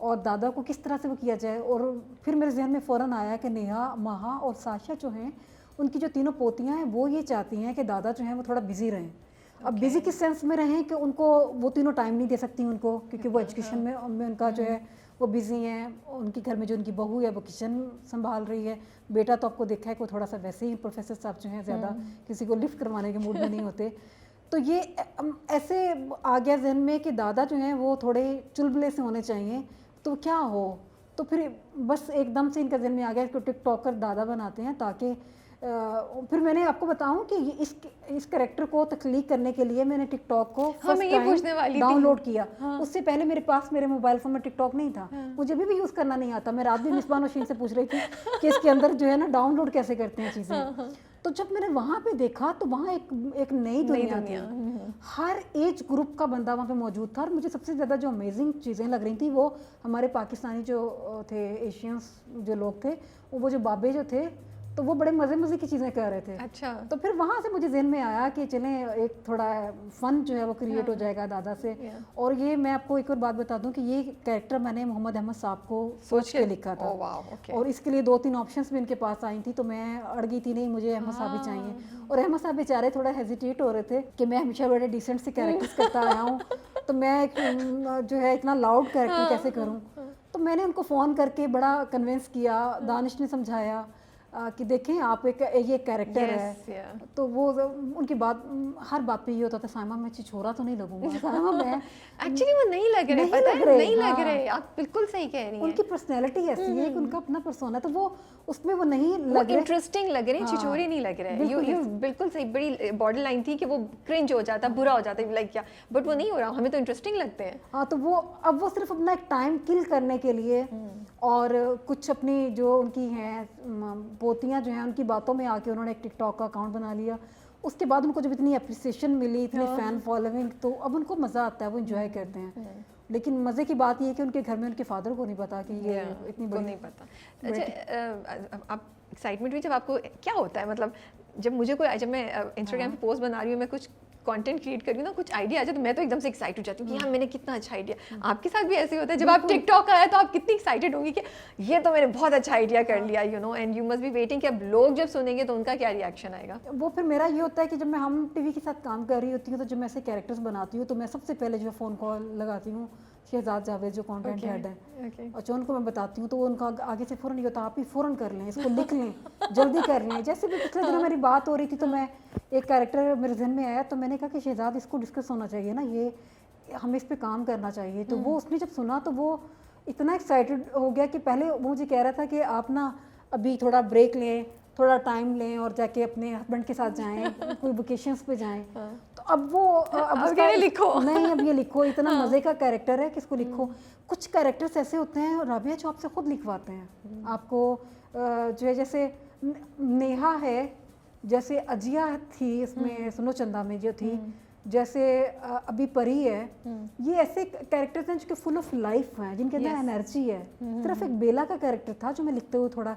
और दादा को किस तरह से वो किया जाए। और फिर मेरे जहन में फ़ौरन आया कि नेहा, महा और साशा जो हैं, उनकी जो तीनों पोतियाँ हैं, वो ये चाहती हैं कि दादा जो हैं वो थोड़ा बिज़ी रहें। अब बिज़ी किस सेंस में रहें कि उनको वो तीनों टाइम नहीं दे सकती उनको, क्योंकि वो एजुकेशन में उनका जो है वो बिज़ी हैं। उनके घर में जो उनकी बहू है वो किचन संभाल रही है, बेटा तो आपको देखा है कि थोड़ा सा वैसे ही प्रोफेसर साहब जो हैं ज़्यादा किसी को लिफ्ट करवाने के मूड में नहीं होते। तो ये ऐसे आ गया जहन में कि दादा जो हैं वो थोड़े चुलबुले से होने चाहिए, तो क्या हो। तो फिर बस एकदम से इनका जहन में आ गया कि टिकटॉकर दादा बनाते हैं, ताकि फिर मैंने आपको बताऊं कि इस कैरेक्टर को तख्लीक करने के लिए मैंने टिकटॉक को मैं ये पूछने वाली थी। डाउनलोड किया। उससे पहले मेरे पास मेरे मोबाइल फोन में टिकटॉक नहीं था, मुझे भी यूज़ करना नहीं आता। मैं रात भी मिसबान नौशीन से पूछ रही थी कि इसके अंदर जो है ना डाउनलोड कैसे करते हैं चीज़ें। तो जब मैंने वहाँ पे देखा तो वहाँ एक नई दुनिया थी, हर एज ग्रुप का बंदा वहाँ पे मौजूद था। और मुझे सबसे ज़्यादा जो अमेजिंग चीज़ें लग रही थी वो हमारे पाकिस्तानी जो थे, एशियंस जो लोग थे, वो जो बाबे जो थे, तो वो बड़े मज़े की चीज़ें कर रहे थे। अच्छा। तो फिर वहाँ से मुझे जहन में आया कि चलें एक थोड़ा फ़न जो है वो क्रिएट हो जाएगा दादा से। और ये मैं आपको एक और बात बता दूं कि ये कैरेक्टर मैंने मोहम्मद अहमद साहब को सोच के लिखा था। और इसके लिए 2-3 ऑप्शंस भी इनके पास आई थी, तो मैं अड़ गई थी, नहीं मुझे अहमद साहब ही चाहिए। और अहमद साहब बेचारे थोड़ा हेजिटेट हो रहे थे कि मैं हमेशा बड़े डिसेंट से कैरेक्टर्स करता आया हूँ, तो मैं जो है इतना लाउड कैरेक्टर कैसे करूँ। तो मैंने उनको फ़ोन करके बड़ा कन्विंस किया, दानिश ने समझाया कि देखें आप ये कैरेक्टर है। तो वो उनकी बात, हर बात पे ये होता था, सायमा मैं छिछोरा तो नहीं लगूंगा, सायमा मैं एक्चुअली वो नहीं लग रहे, पता है नहीं लग रहे। आप बिल्कुल सही कह रही हैं। उनकी पर्सनैलिटी ऐसी है कि उनका अपना पर्सोना, तो वो उसमें वो नहीं लग रहे, इंटरेस्टिंग लग रहे हैं, छिछोरे नहीं लग रहे। यू बिल्कुल सही, बड़ी बॉर्डर लाइन थी कि वो क्रिंज हो जाता, बुरा हो जाता, लाइक क्या, बट वो नहीं हो रहा, हमें तो इंटरेस्टिंग लगते हैं। हाँ, तो वो अब वो सिर्फ अपना एक टाइम किल करने के लिए और कुछ अपनी जो उनकी हैं पोतियाँ जो हैं उनकी बातों में आके उन्होंने एक टिकटॉक का अकाउंट बना लिया। उसके बाद उनको जब इतनी अप्रिसिएशन मिली, इतनी फ़ैन फॉलोइंग, तो अब उनको मज़ा आता है, वो एंजॉय करते हैं। लेकिन मज़े की बात ये है कि उनके घर में उनके फादर को नहीं पता कि ये इतनी बड़ी, नहीं पता। अच्छा, आप एक्साइटमेंट भी जब आपको क्या होता है, मतलब जब मैं इंस्टाग्राम पे पोस्ट बना रही हूँ, मैं कुछ कंटेंट क्रिएट कर रही हूँ ना, कुछ आइडिया आ जाए तो मैं तो एकदम से एक्साइट हो जाती हूँ कि हाँ मैंने कितना अच्छा आइडिया। आपके साथ भी ऐसे होता है जब आप टिकटॉक आया तो आप कितनी एक्साइटेड होंगी कि ये तो मैंने बहुत अच्छा आइडिया कर लिया, you know, and you must be waiting कि अब लोग जब सुनेंगे तो उनका क्या रिएक्शन आएगा। वो फिर मेरा ये होता है कि जब मैं हम टीवी के साथ काम कर रही होती हूँ, तो जब मैं ऐसे कैरेक्टर्स बनाती हूँ तो मैं सबसे पहले जो है फ़ोन कॉल लगाती हूँ शहजाद जावेद जो कंटेंट Okay, हेड है, okay. और जो उनको मैं बताती हूँ तो वो उनका आगे से फ़ौरन ये होता है, आप ही फ़ौरन कर लें, इसको लिख लें, जल्दी कर लें। जैसे भी पिछले दिनों मेरी बात हो रही थी तो मैं एक कैरेक्टर मेरे जहन में आया तो मैंने कहा कि शहजाद इसको डिस्कस होना चाहिए ना, ये हमें इस पे काम करना चाहिए। तो वो उसने जब सुना तो वो इतना एक्साइटेड हो गया कि पहले वो मुझे कह रहा था कि आप ना अभी थोड़ा ब्रेक लें, थोड़ा टाइम लें और जाके अपने हस्बैंड के साथ जाएं, कोई वेकेशंस पे जाएं। तो अब वो अब अब उसका कह रहे लिखो। नहीं, अब ये लिखो, इतना मज़े का कैरेक्टर है कि इसको लिखो। कुछ कैरेक्टर्स ऐसे होते हैं राबिया जो आपसे खुद लिखवाते हैं आपको, जो है जैसे नेहा है, जैसे अजिया थी इसमें सुनो चंदा में जो थी, जैसे अभी परी है, ये ऐसे कैरेक्टर्स हैं जो फुल ऑफ लाइफ हैं, जिनके अंदर एनर्जी है। सिर्फ एक बेला का कैरेक्टर था जो मैं लिखते हुए थोड़ा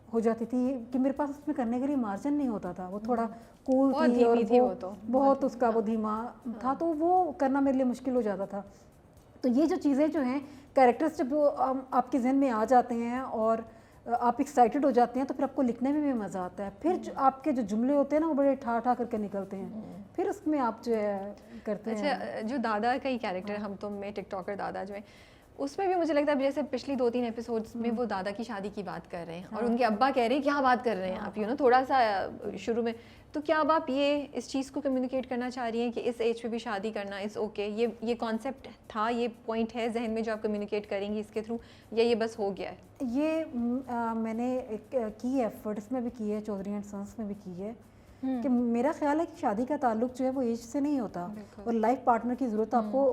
हो जाती थी कि मेरे पास उसमें करने के लिए मार्जिन नहीं होता था, वो थोड़ा कूल बहुत थी और धीमी थी वो वो तो, बहुत उसका वो धीमा था, तो वो करना मेरे लिए मुश्किल हो जाता था। तो ये जो चीज़ें जो हैं कैरेक्टर्स जब आपके जहन में आ जाते हैं और आप एक्साइटेड हो जाते हैं तो फिर आपको लिखने में भी मज़ा आता है। फिर जो आपके जो जुमले होते हैं ना वो बड़े ठा ठा करके निकलते हैं, फिर उसमें आप जो है करते हैं। अच्छा, जो दादा का ही कैरेक्टर हम तुम में टिकटॉकर दादा जो है, उसमें भी मुझे लगता है जैसे पिछली 2-3 एपिसोड्स में वो दादा की शादी की बात कर रहे हैं और उनके अब्बा कह रहे हैं क्या बात कर रहे हैं आप, थोड़ा सा शुरू में। तो क्या अब आप ये इस चीज़ को कम्युनिकेट करना चाह रही हैं कि इस एज पे भी शादी करना इज़ ओके? ये कॉन्सेप्ट था, ये पॉइंट है जहन में जो आप कम्युनिकेट करेंगी इसके थ्रू, या ये बस हो गया है? ये मैंने की है, एफर्ट इसमें भी की है, चौधरी एंड सन्स में भी की है कि मेरा ख्याल है कि शादी का ताल्लुक जो है वो एज से नहीं होता और लाइफ पार्टनर की ज़रूरत आपको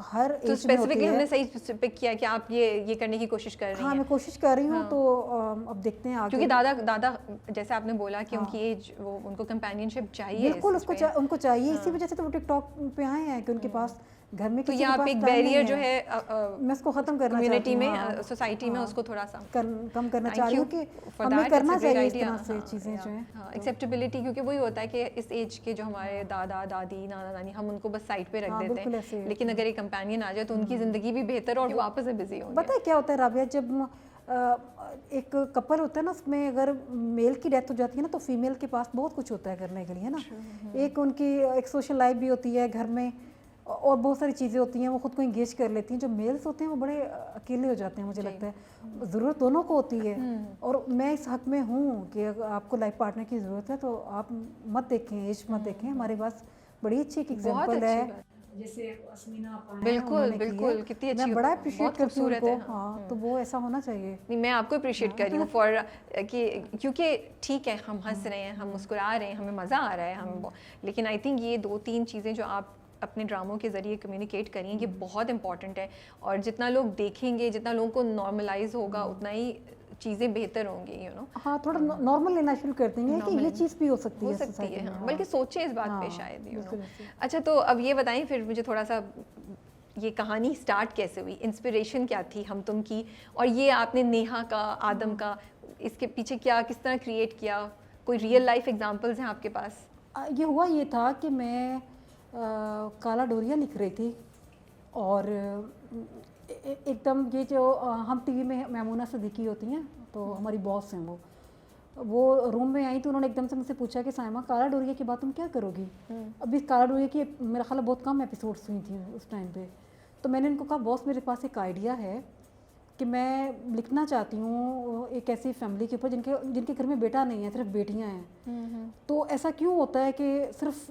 हर तो एज में होती स्पेसिफिकली है। हमने सही पिक किया कि आप ये करने की कोशिश कर रही हाँ, हैं। मैं कोशिश कर रही हूँ। तो अब देखते हैं आगे, क्योंकि दादा जैसे आपने बोला कि उनकी एज, वो उनको कंपेनियनशिप चाहिए, बिल्कुल इस उसको पे। उनको चाहिए, इसी वजह से तो वो टिकटॉक पे आए हैं कि उनके पास घर में तो किसी ये के आप पास एक time नहीं बैरियर जो है मैं उसको ख़त्म करना कम्युनिटी चाहती में, हूँ। हाँ, सोसाइटी में, हाँ, उसको थोड़ा सा कम करना Thank चाह रही हूँ you कि for हमें that, करना it's a great चाहिए इस idea। तरह से हाँ, चीज़ें yeah, जो हैं। हाँ, एक्सेप्टेबिलिटी, क्योंकि वही होता है कि इस एज के जो हमारे दादा दादी नाना नानी, हम उनको बस साइड पे रख हाँ, देते बिल्कुल ऐसे हैं, ही लेकिन अगर एक कंपेनियन आ जाए तो उनकी ज़िंदगी भी बेहतर और वो वापस से बिजी होंगे। पता है क्या होता है राबिया, जब एक कपल होता है ना, उसमें अगर मेल की डेथ हो जाती है ना तो फीमेल के पास बहुत कुछ होता है करने के लिए ना। एक उनकी एक सोशल लाइफ भी होती है घर में और बहुत सारी चीज़ें होती हैं, वो खुद को इंगेज कर लेती हैं। जो मेल्स होते हैं वो बड़े अकेले हो जाते हैं, मुझे लगता है ज़रूरत दोनों को होती है। और मैं इस हक में हूँ कि अगर आपको लाइफ पार्टनर की ज़रूरत है तो आप मत देखें, एज मत देखें। हमारे पास बड़ी अच्छी एक एग्जाम्पल है, जैसे अस्मीना आपा हैं, बिल्कुल उन्होंने की बिल्कुल, है। कितनी अच्छी, मैं बड़ा बहुत अप्रिशिएट करती हूँ खूबसूरत उनको। है। हाँ, तो वो ऐसा होना चाहिए। नहीं, मैं आपको अप्रिशिएट कर रही हूँ फॉर कि क्योंकि ठीक है हम हंस रहे हैं, हम मुस्कुरा रहे हैं, हमें मज़ा आ रहा है, हम लेकिन आई थिंक ये 2-3 चीज़ें जो आप अपने ड्रामों के ज़रिए कम्युनिकेट करें, ये बहुत इंपॉर्टेंट है। और जितना लोग देखेंगे, जितना लोगों को नॉर्मलाइज होगा, उतना ही चीज़ें बेहतर होंगी, हाँ, थोड़ा नॉर्मल लेना शुरू कर देंगे कि ये चीज़ भी हो सकती है society society में, में। हाँ। बल्कि सोचें इस बात पे हाँ, शायद, बिल्कुल ऐसे। अच्छा, तो अब ये बताएं फिर मुझे थोड़ा सा, ये कहानी स्टार्ट कैसे हुई, इंस्पिरेशन क्या थी हम तुम की, और ये आपने नेहा का, आदम का, इसके पीछे क्या, किस तरह क्रिएट किया? कोई रियल लाइफ एग्जांपल्स हैं आपके पास? ये हुआ ये था कि मैं काला डोरिया लिख रही थी और एकदम ये जो हम टीवी में मेमूना सिद्दीकी होती हैं, तो हमारी बॉस हैं, वो रूम में आई तो उन्होंने एकदम से मुझसे पूछा कि साइमा, काला डोरिया की बात तुम क्या करोगी? अभी काला डोरिया की मेरा ख्याल बहुत कम एपिसोड्स हुई थी उस टाइम पे। तो मैंने इनको कहा बॉस मेरे पास एक आइडिया है कि मैं लिखना चाहती हूँ एक ऐसी फैमिली के ऊपर जिनके घर में बेटा नहीं है, सिर्फ बेटियाँ हैं। तो ऐसा क्यों होता है कि सिर्फ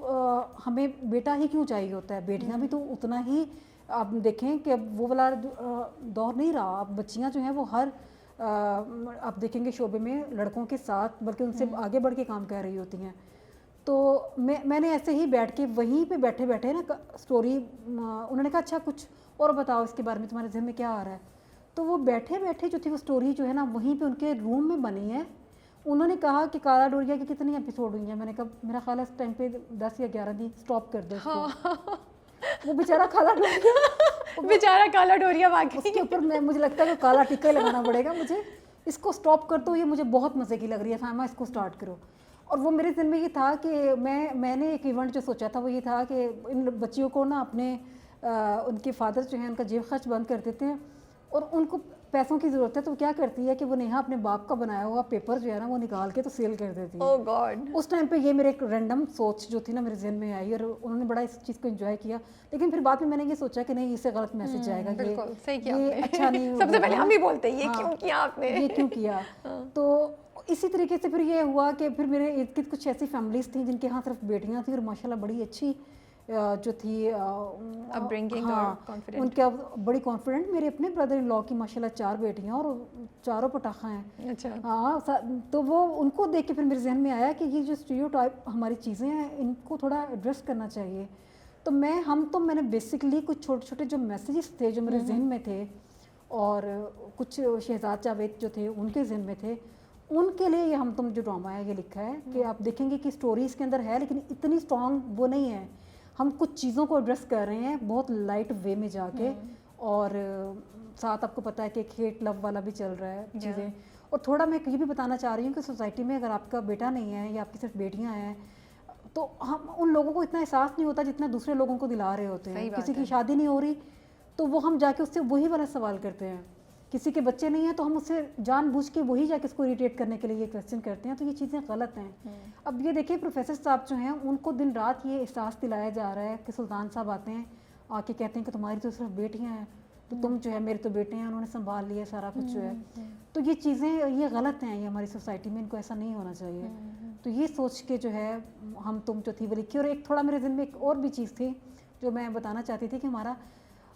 हमें बेटा ही क्यों चाहिए होता है? बेटियाँ भी तो उतना ही, आप देखें कि अब वो वाला दौर नहीं रहा। अब बच्चियाँ जो हैं वो हर आप देखेंगे शोबे में लड़कों के साथ, बल्कि उनसे आगे बढ़ के काम कर रही होती हैं। तो मैंने ऐसे ही बैठ के वहीं पे बैठे बैठे ना स्टोरी, उन्होंने कहा अच्छा कुछ और बताओ इसके बारे में, तुम्हारे जहन में क्या आ रहा है? तो वो बैठे बैठे जो थी वो स्टोरी जो है ना वहीं पे उनके रूम में बनी है। उन्होंने कहा कि काला डोरिया की कितनी एपिसोड हुई हैं? मैंने कहा मेरा ख्याल है इस टाइम पे 10 या 11 थी, स्टॉप कर दो इसको। वो बेचारा काला डोरिया बेचारा काला डोरिया वाकई, उसके ऊपर मुझे लगता है कि काला टिक्का ही लगाना पड़ेगा मुझे। इसको स्टॉप कर दो, ये मुझे बहुत मज़े की लग रही है, साइमा इसको स्टार्ट करो। और वो मेरे दिल में ये था कि मैंने एक इवेंट जो सोचा था वो ये था कि इन बच्चियों को ना अपने उनके फादर जो हैं उनका जेब खर्च बंद कर देते हैं और उनको पैसों की ज़रूरत है तो वो क्या करती है कि वो नेहा अपने बाप का बनाया हुआ पेपर जो है ना वो निकाल के तो सेल कर देती है। ओह गॉड। उस टाइम पे ये मेरे एक रैंडम सोच जो थी ना मेरे जहन में आई और उन्होंने बड़ा इस चीज़ को एंजॉय किया, लेकिन फिर बाद में मैंने ये सोचा कि नहीं, इससे गलत मैसेज जाएगा, बिल्कुल सही किया ये आपने। अच्छा नहीं सबसे पहले होगा। हम ही बोलते हैं ये हाँ, क्यों किया आपने। ये क्यों किया। तो इसी तरीके से फिर ये हुआ कि फिर मेरे इर्द गिर्द कुछ ऐसी फैमिलीज थी जिनके यहाँ सिर्फ बेटियाँ थी और माशाल्लाह बड़ी अच्छी जो थी Upbringing और confident। उनके बड़ी कॉन्फिडेंट। मेरे अपने ब्रदर इन लॉ की माशाल्लाह 4 बेटियाँ और चारों पटाखा हैं। अच्छा। हाँ तो वो उनको देख के फिर मेरे जहन में आया कि ये जो स्टीरियोटाइप हमारी चीज़ें हैं इनको थोड़ा एड्रेस करना चाहिए। तो मैंने बेसिकली कुछ छोटे छोटे जो मैसेजेस थे जो मेरे जहन में थे और कुछ शहजाद जावेद जो थे उनके जहन में थे, उनके लिए ये हम तुम जो ड्रामा है ये लिखा है कि आप देखेंगे कि स्टोरी इसके अंदर है लेकिन इतनी स्ट्रॉन्ग वो नहीं है। हम कुछ चीज़ों को एड्रेस कर रहे हैं बहुत लाइट वे में जाके और साथ आपको पता है कि एक हेट लव वाला भी चल रहा है चीज़ें। और थोड़ा मैं ये भी बताना चाह रही हूँ कि सोसाइटी में अगर आपका बेटा नहीं है या आपकी सिर्फ बेटियाँ हैं तो हम उन लोगों को इतना एहसास नहीं होता जितना दूसरे लोगों को दिला रहे होते हैं। किसी की शादी नहीं हो रही तो वो हम जाके उससे वही वाला सवाल करते हैं, किसी के बच्चे नहीं हैं तो हम उससे जानबूझ के वही जाके उसको इरिटेट करने के लिए ये क्वेश्चन करते हैं। तो ये चीज़ें गलत हैं। अब ये देखिए प्रोफेसर साहब जो हैं उनको दिन रात ये एहसास दिलाया जा रहा है कि सुल्तान साहब आते हैं आके कहते हैं कि तुम्हारी तो सिर्फ बेटियां हैं तो तुम जो है मेरे तो बेटे हैं, उन्होंने संभाल लिया सारा कुछ जो है। तो ये चीज़ें ये गलत हैं, ये हमारी सोसाइटी में इनको ऐसा नहीं होना चाहिए। तो ये सोच के जो है हम तुम जो थी वो लिखी। और एक थोड़ा मेरे दिन में एक और भी चीज़ थी जो मैं बताना चाहती थी कि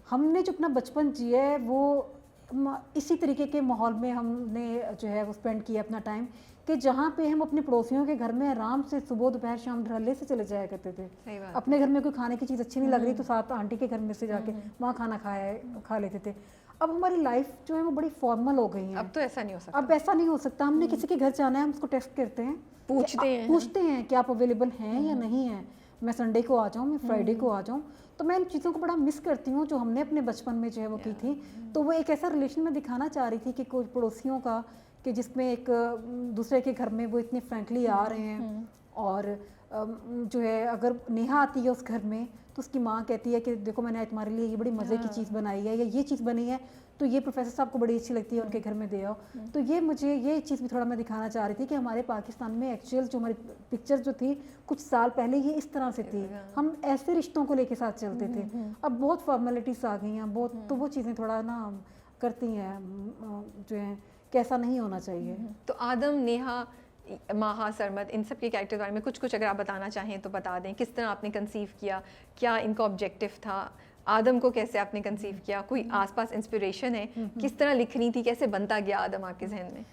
हमने जो अपना बचपन जिया है वो इसी तरीके के माहौल में हमने जो है वो स्पेंड किया अपना टाइम कि जहाँ पे हम अपने पड़ोसियों के घर में आराम से सुबह दोपहर शाम ढल्ले से चले जाया करते थे। अपने घर में कोई खाने की चीज़ अच्छी नहीं लग रही तो साथ आंटी के घर में से जाके वहाँ खाना खा लेते थे। अब हमारी लाइफ जो है वो बड़ी फॉर्मल हो गई है। अब तो ऐसा नहीं हो सकता। अब ऐसा नहीं हो सकता। हमने किसी के घर जाना है हम उसको टेस्ट करते हैं, पूछते हैं कि आप अवेलेबल हैं या नहीं हैं, मैं संडे को आ जाऊँ, मैं फ्राइडे को आ जाऊँ। तो मैं इन चीज़ों को बड़ा मिस करती हूँ जो हमने अपने बचपन में जो है वो की थी। तो वो एक ऐसा रिलेशन में दिखाना चाह रही थी कि कोई पड़ोसियों का कि जिसमें एक दूसरे के घर में वो इतने फ्रैंकली आ रहे हैं और जो है अगर नेहा आती है उस घर में तो उसकी माँ कहती है कि देखो मैंने तुम्हारे लिए ये बड़ी मज़े की चीज़ बनाई है या ये चीज़ बनी है तो ये प्रोफेसर साहब को बड़ी अच्छी लगती है उनके घर में दे आओ। तो ये चीज़ भी थोड़ा मैं दिखाना चाह रही थी कि हमारे पाकिस्तान में एक्चुअल जो हमारी पिक्चर जो थी कुछ साल पहले ये इस तरह से थी, हम ऐसे रिश्तों को लेके साथ चलते थे। अब बहुत फॉर्मेलिटीज़ आ गई हैं बहुत, तो वो चीज़ें थोड़ा ना करती हैं जो है कैसा नहीं होना चाहिए। तो आदम, नेहा, माहा, सरमद, इन सब के कैरेक्टर बारे में कुछ अगर आप बताना चाहें तो बता दें। किस तरह आपने कंसीव किया, क्या इनका ऑब्जेक्टिव था, आदम को कैसे आपने कंसीव किया, कोई आसपास इंस्पिरेशन है, किस तरह लिखनी थी, कैसे बनता गया आदम आपके जहन में?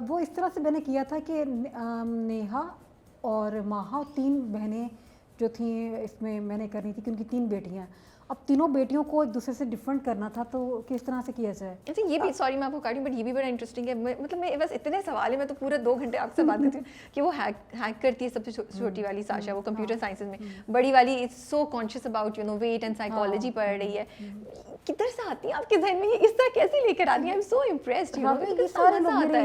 वो इस तरह से मैंने किया था कि नेहा और माहा 3 बहनें जो थी इसमें मैंने करनी थी कि उनकी 3 बेटियां। अब तीनों बेटियों को एक दूसरे से डिफरेंट करना था तो किस तरह से किया जाए। अच्छा ये भी, सॉरी मैं आपको काटी बट ये भी बड़ा इंटरेस्टिंग है। मतलब मैं बस इतने सवाल है, मैं तो पूरा 2 घंटे आपसे बात करती हूँ कि वो हैक करती है सबसे छोटी वाली साशा, वो कंप्यूटर साइंसेज में, बड़ी वाली is so conscious about wait and psychology पढ़ रही है। किधर से आती है आपके जहन में ये, इस तरह कैसे लेकर आती है? I am so impressed. सारे लोग मेरे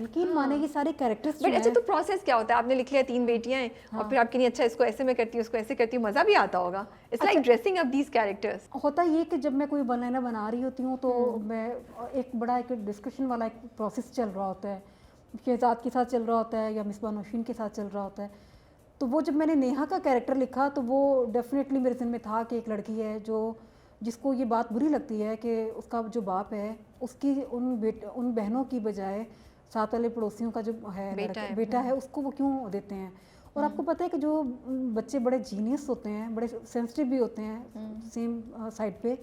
यकीन माने कि सारे कैरेक्टर्स बट अच्छा तो प्रोसेस क्या होता है? आपने लिख लिया 3 बेटियां हैं और फिर आपकी नहीं अच्छा इसको ऐसे मैं करती हूँ उसको ऐसे करती हूँ, मजा भी आता होगा। It's like dressing up these characters. होता ये कि जब मैं कोई वन लाइनर बना रही होती हूँ तो मैं एक डिस्कशन वाला एक प्रोसेस चल रहा होता है, शहजाद के साथ चल रहा होता है या मिसबा नौशीन के साथ चल रहा होता है। तो वो जब मैंने नेहा का कैरेक्टर लिखा तो वो डेफिनेटली मेरे जहन में था कि एक लड़की है जिसको ये बात बुरी लगती है कि उसका जो बाप है उसकी उन बहनों की बजाय साथ वाले पड़ोसियों का जो है बेटा है उसको वो क्यों देते हैं। और आपको पता है कि जो बच्चे बड़े जीनियस होते हैं, बड़े सेंसिटिव भी होते हैं सेम साइड पे,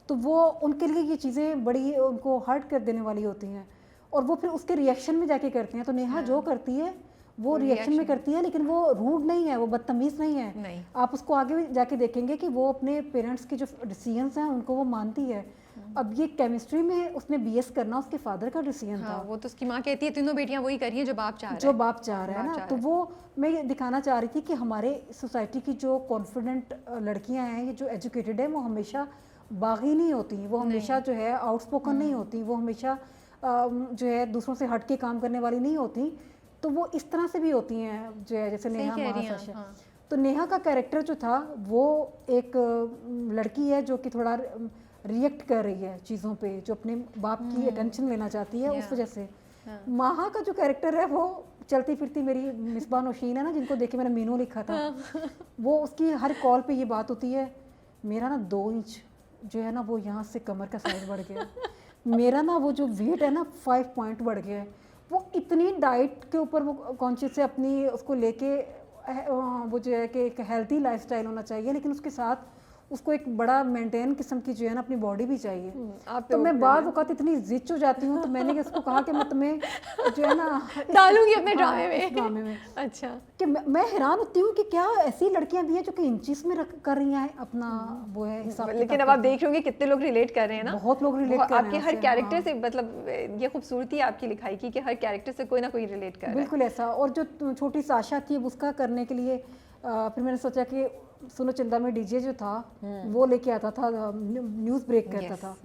तो वो उनके लिए ये चीज़ें बड़ी उनको हर्ट कर देने वाली होती हैं और वो फिर उसके रिएक्शन में जाके करते हैं। तो नेहा जो करती है वो रिएक्शन में करती है, लेकिन वो रूड नहीं है, वो बदतमीज़ नहीं है। आप उसको आगे भी जाके देखेंगे कि वो अपने पेरेंट्स के जो डिसीजंस हैं उनको वो मानती है। अब ये केमिस्ट्री में उसने बीएस करना उसके फादर का डिसीजन था। वो तो उसकी माँ कहती है तीनों बेटियां वही कर रही हैं जो बाप चाह रहा है ना। तो वो मैं ये दिखाना चाह रही थी कि हमारे सोसाइटी की जो कॉन्फिडेंट लड़कियां हैं, ये जो एजुकेटेड है, वो हमेशा बागी नहीं होती, वो हमेशा जो है आउटस्पोकन नहीं होती, वो हमेशा जो है दूसरों से हट के काम करने वाली नहीं होती। तो वो इस तरह से भी होती हैं जो है जैसे नेहा, तो नेहा का कैरेक्टर जो था वो एक लड़की है जो कि थोड़ा रिएक्ट कर रही है चीज़ों पे, जो अपने बाप की अटेंशन लेना चाहती है उस वजह से। माहा का जो कैरेक्टर है वो चलती फिरती मेरी मिसबा नौशीन है ना, जिनको देख के मैंने मीनू लिखा था, वो उसकी हर कॉल पे ये बात होती है, मेरा ना 2 इंच जो है ना वो यहाँ से कमर का साइज बढ़ गया, मेरा ना वो जो वेट है ना 5 पॉइंट बढ़ गया है। वो इतनी डाइट के ऊपर वो कॉन्शियस है अपनी, उसको लेके वो जो है कि एक हेल्थी लाइफस्टाइल होना चाहिए, लेकिन उसके साथ उसको एक बड़ा मेंटेन किस्म की जो है ना अपनी बॉडी भी चाहिए। तो मैं बाद वक़्त इतनी जिच हो जाती हूँ, तो मैंने उसको कहा कि मैं तुम्हें जो है ना डालूंगी अपने ड्रामे में। अच्छा, कि मैं हैरान होती हूँ कि क्या ऐसी लड़कियां भी हैं जो कि इंचेस में कर रही हैं अपना वो है हिसाब। लेकिन अब आप देख रहे होंगे कितने लोग रिलेट कर रहे हैं ना, बहुत लोग रिलेट कर रहे हैं आपके हर कैरेक्टर से। मतलब ये खूबसूरती है आपकी लिखाई की कि हर कैरेक्टर से कोई ना कोई रिलेट कर रहा है। बिल्कुल ऐसा। और जो छोटी साशा थी उसका करने के लिए फिर मैंने सोचा कि सुनो चंदा में डीजे जो था वो लेके आता था, न्यूज़ ब्रेक करता था,